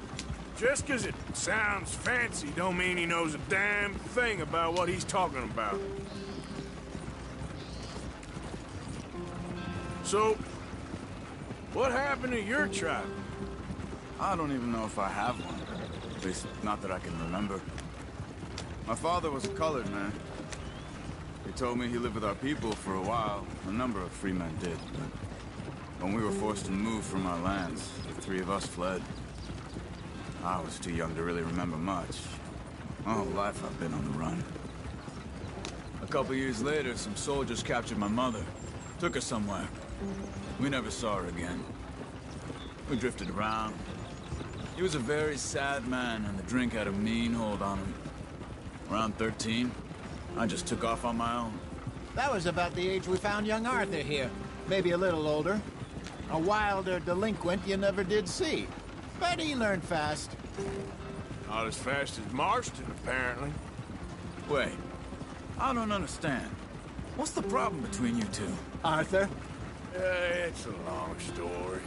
Just 'cause it sounds fancy don't mean he knows a damn thing about what he's talking about. So, what happened to your tribe? I don't even know if I have one. At least, not that I can remember. My father was a colored man. He told me he lived with our people for a while. A number of free men did, but when we were forced to move from our lands, the three of us fled. I was too young to really remember much. My whole life I've been on the run. A couple years later, some soldiers captured my mother. Took her somewhere. We never saw her again. We drifted around. He was a very sad man, and the drink had a mean hold on him. Around 13, I just took off on my own. That was about the age we found young Arthur here. Maybe a little older. A wilder delinquent you never did see. But he learned fast. Not as fast as Marston, apparently. Wait, I don't understand. What's the problem between you two? Arthur? It's a long story.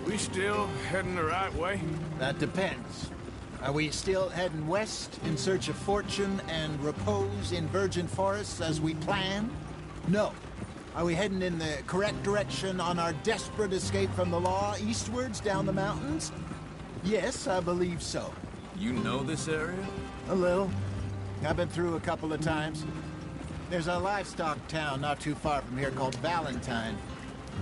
We still heading the right way? That depends. Are we still heading west in search of fortune and repose in virgin forests as we planned? No. Are we heading in the correct direction on our desperate escape from the law eastwards down the mountains? Yes, I believe so. You know this area? A little. I've been through a couple of times. There's a livestock town not too far from here called Valentine.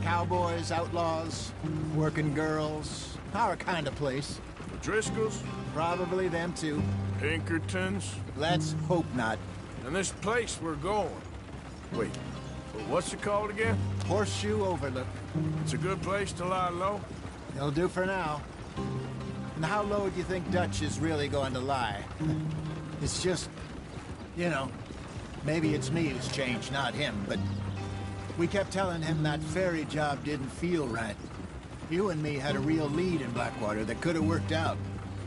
Cowboys, outlaws, working girls, our kind of place. The Driscolls? Probably them too. Pinkertons? Let's hope not. And this place we're going. Wait, what's it called again? Horseshoe Overlook. It's a good place to lie low? It'll do for now. And how low do you think Dutch is really going to lie? It's just, you know, maybe it's me who's changed, not him, but we kept telling him that ferry job didn't feel right. You and me had a real lead in Blackwater that could have worked out.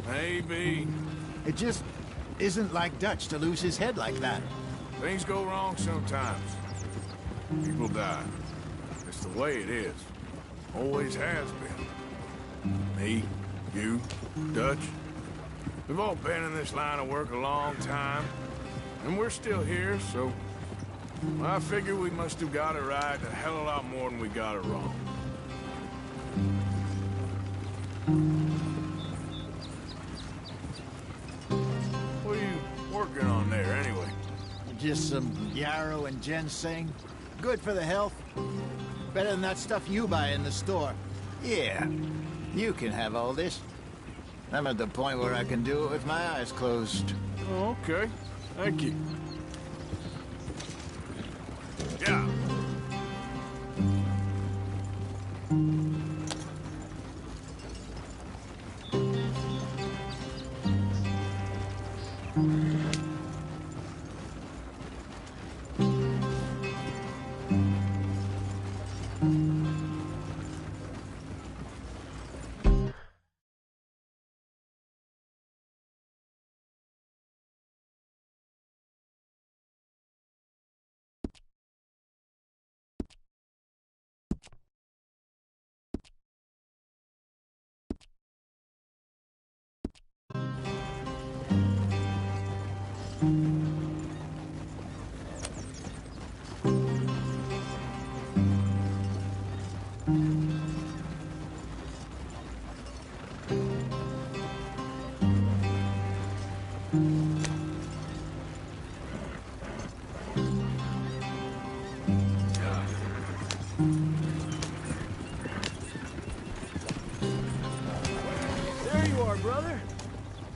Maybe. It just isn't like Dutch to lose his head like that. Things go wrong sometimes. People die. It's the way it is. Always has been. Me, you, Dutch. We've all been in this line of work a long time. And we're still here, so I figure we must have got it right a hell of a lot more than we got it wrong. What are you working on there, anyway? Just some yarrow and ginseng. Good for the health. Better than that stuff you buy in the store. Yeah, you can have all this. I'm at the point where I can do it with my eyes closed. Oh, okay. Thank you. Yeah.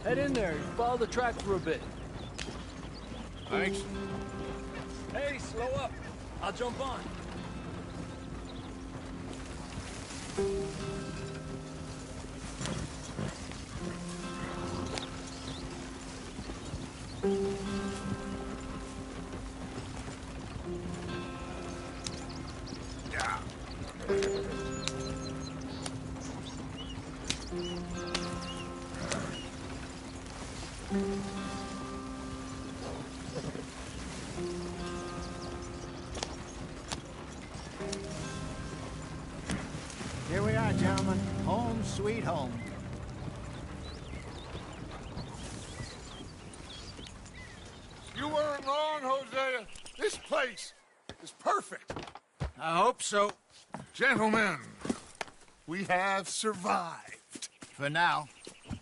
Head in there, follow the track for a bit. Thanks. Hey, slow up. I'll jump on. Here we are, gentlemen. Home sweet home. You weren't wrong, Hosea. This place is perfect. I hope so. Gentlemen, we have survived. For now.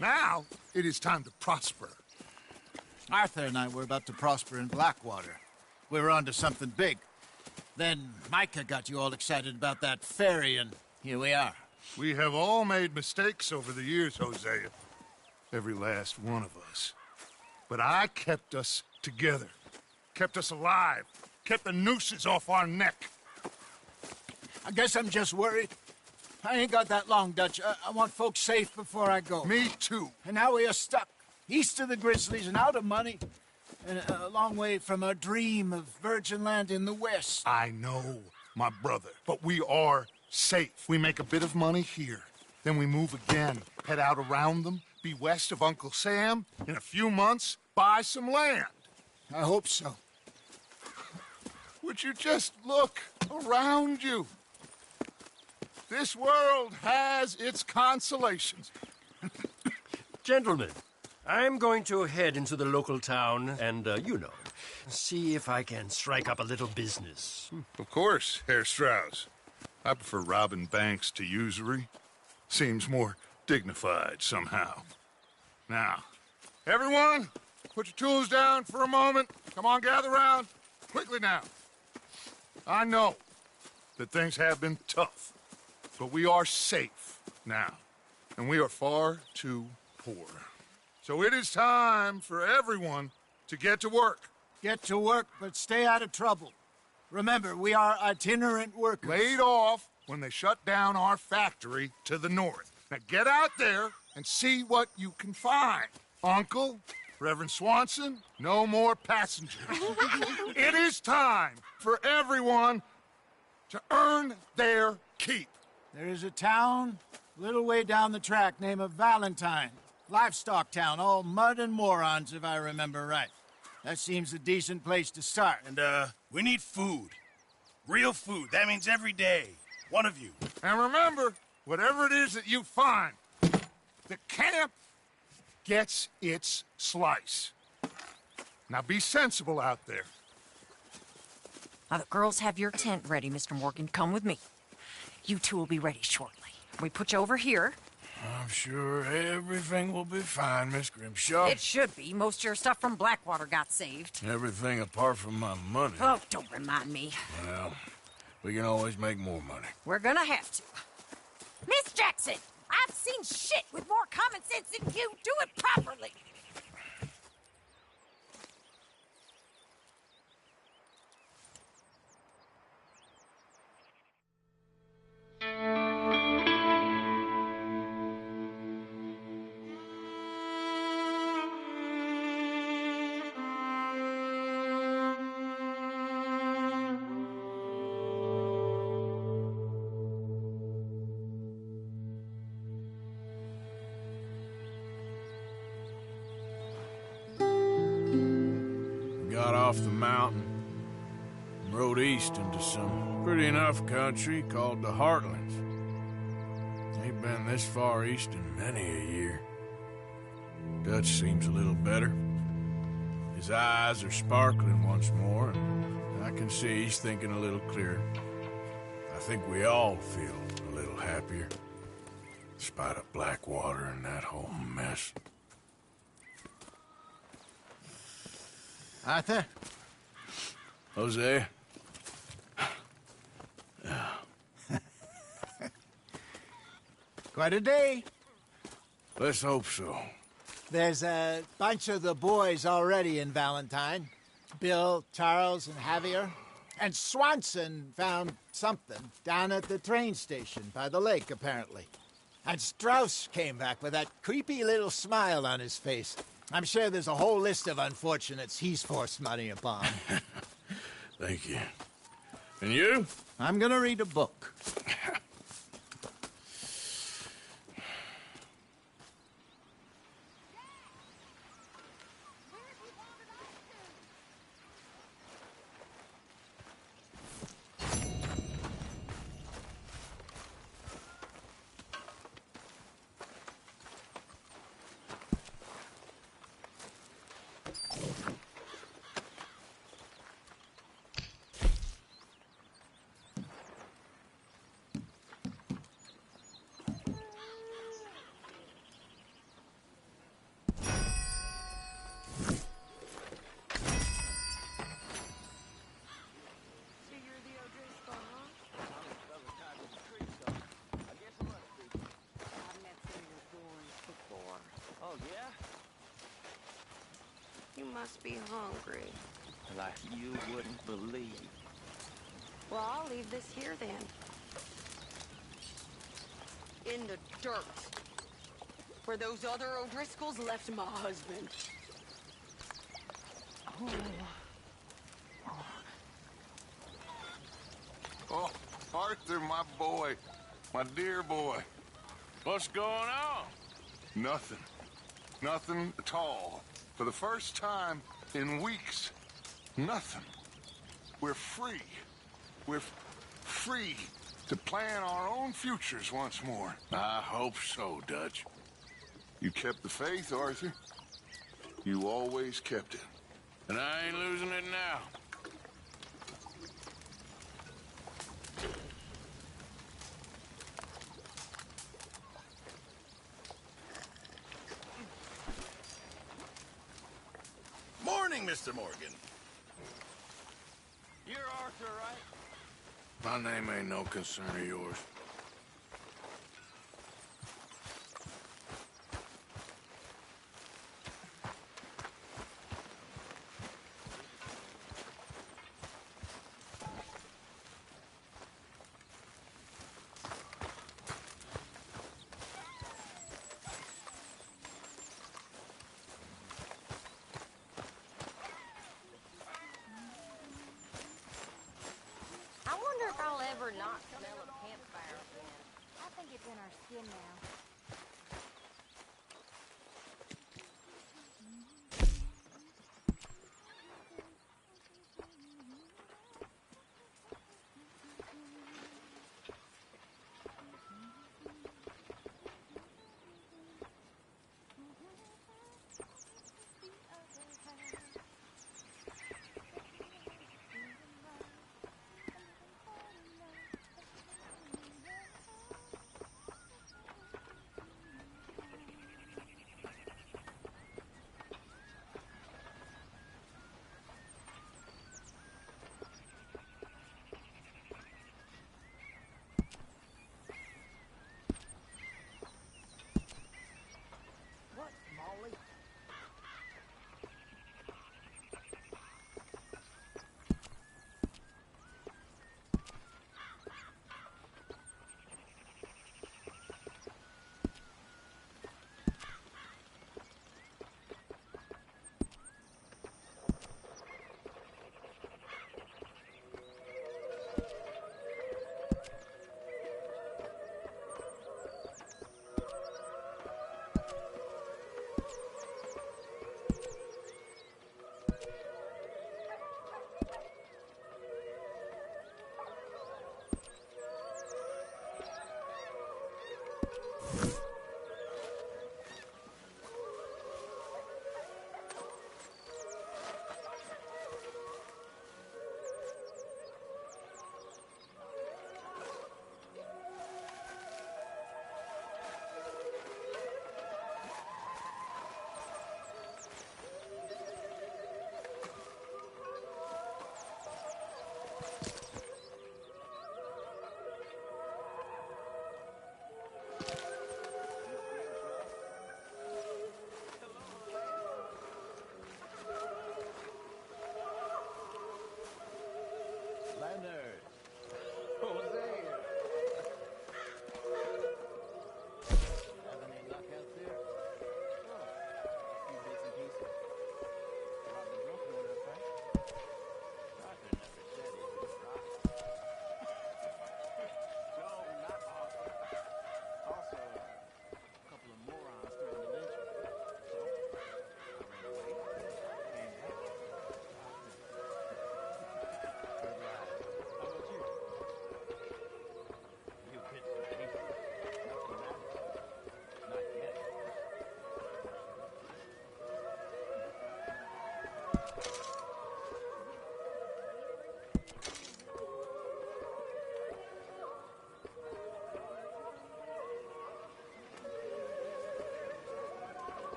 Now, it is time to prosper. Arthur and I were about to prosper in Blackwater. We were onto something big. Then Micah got you all excited about that ferry, and here we are. We have all made mistakes over the years, Hosea. Every last one of us. But I kept us together. Kept us alive. Kept the nooses off our neck. I guess I'm just worried. I ain't got that long, Dutch. I want folks safe before I go. Me too. And now we are stuck. East of the Grizzlies and out of money. And a long way from our dream of virgin land in the west. I know, my brother. But we are safe. We make a bit of money here. Then we move again. Head out around them. Be west of Uncle Sam. In a few months, buy some land. I hope so. Would you just look around you? This world has its consolations. Gentlemen, I'm going to head into the local town and, see if I can strike up a little business. Of course, Herr Strauss. I prefer robbing banks to usury. Seems more dignified somehow. Now, everyone, put your tools down for a moment. Come on, gather round. Quickly now. I know that things have been tough, but we are safe now, and we are far too poor. So it is time for everyone to get to work. Get to work, but stay out of trouble. Remember, we are itinerant workers. Laid off when they shut down our factory to the north. Now get out there and see what you can find. Uncle, Reverend Swanson, no more passengers. It is time for everyone to earn their keep. There is a town a little way down the track named Valentine. Livestock town, all mud and morons, if I remember right. That seems a decent place to start. And, we need food. Real food. That means every day. One of you. And remember, whatever it is that you find, the camp gets its slice. Now be sensible out there. Now the girls have your tent ready, Mr. Morgan. Come with me. You two will be ready shortly. We put you over here. I'm sure everything will be fine, Miss Grimshaw. It should be. Most of your stuff from Blackwater got saved. Everything apart from my money. Oh, don't remind me. Well, we can always make more money. We're gonna have to. Miss Jackson, I've seen shit with more common sense than you. Do it properly. Got off the mountain and rode east into some pretty enough country called the Heartlands. Ain't been this far east in many a year. Dutch seems a little better. His eyes are sparkling once more, and I can see he's thinking a little clearer. I think we all feel a little happier, despite of Blackwater and that whole mess. Arthur? Jose? Quite a day. Let's hope so. There's a bunch of the boys already in Valentine. Bill, Charles, and Javier. And Swanson found something down at the train station by the lake, apparently. And Strauss came back with that creepy little smile on his face. I'm sure there's a whole list of unfortunates he's forced money upon. Thank you. And you? I'm gonna read a book. You must be hungry. Like you wouldn't believe. Well, I'll leave this here then. In the dirt. Where those other O'Driscolls left my husband. Oh, Arthur, my boy. My dear boy. What's going on? Nothing. Nothing at all. For the first time in weeks, nothing. We're free. We're free to plan our own futures once more. I hope so, Dutch. You kept the faith, Arthur. You always kept it. And I ain't losing it now. Morning, Mr. Morgan. You're Arthur, right? My name ain't no concern of yours. I wonder if I'll ever not smell a campfire again. I think it's in our skin now.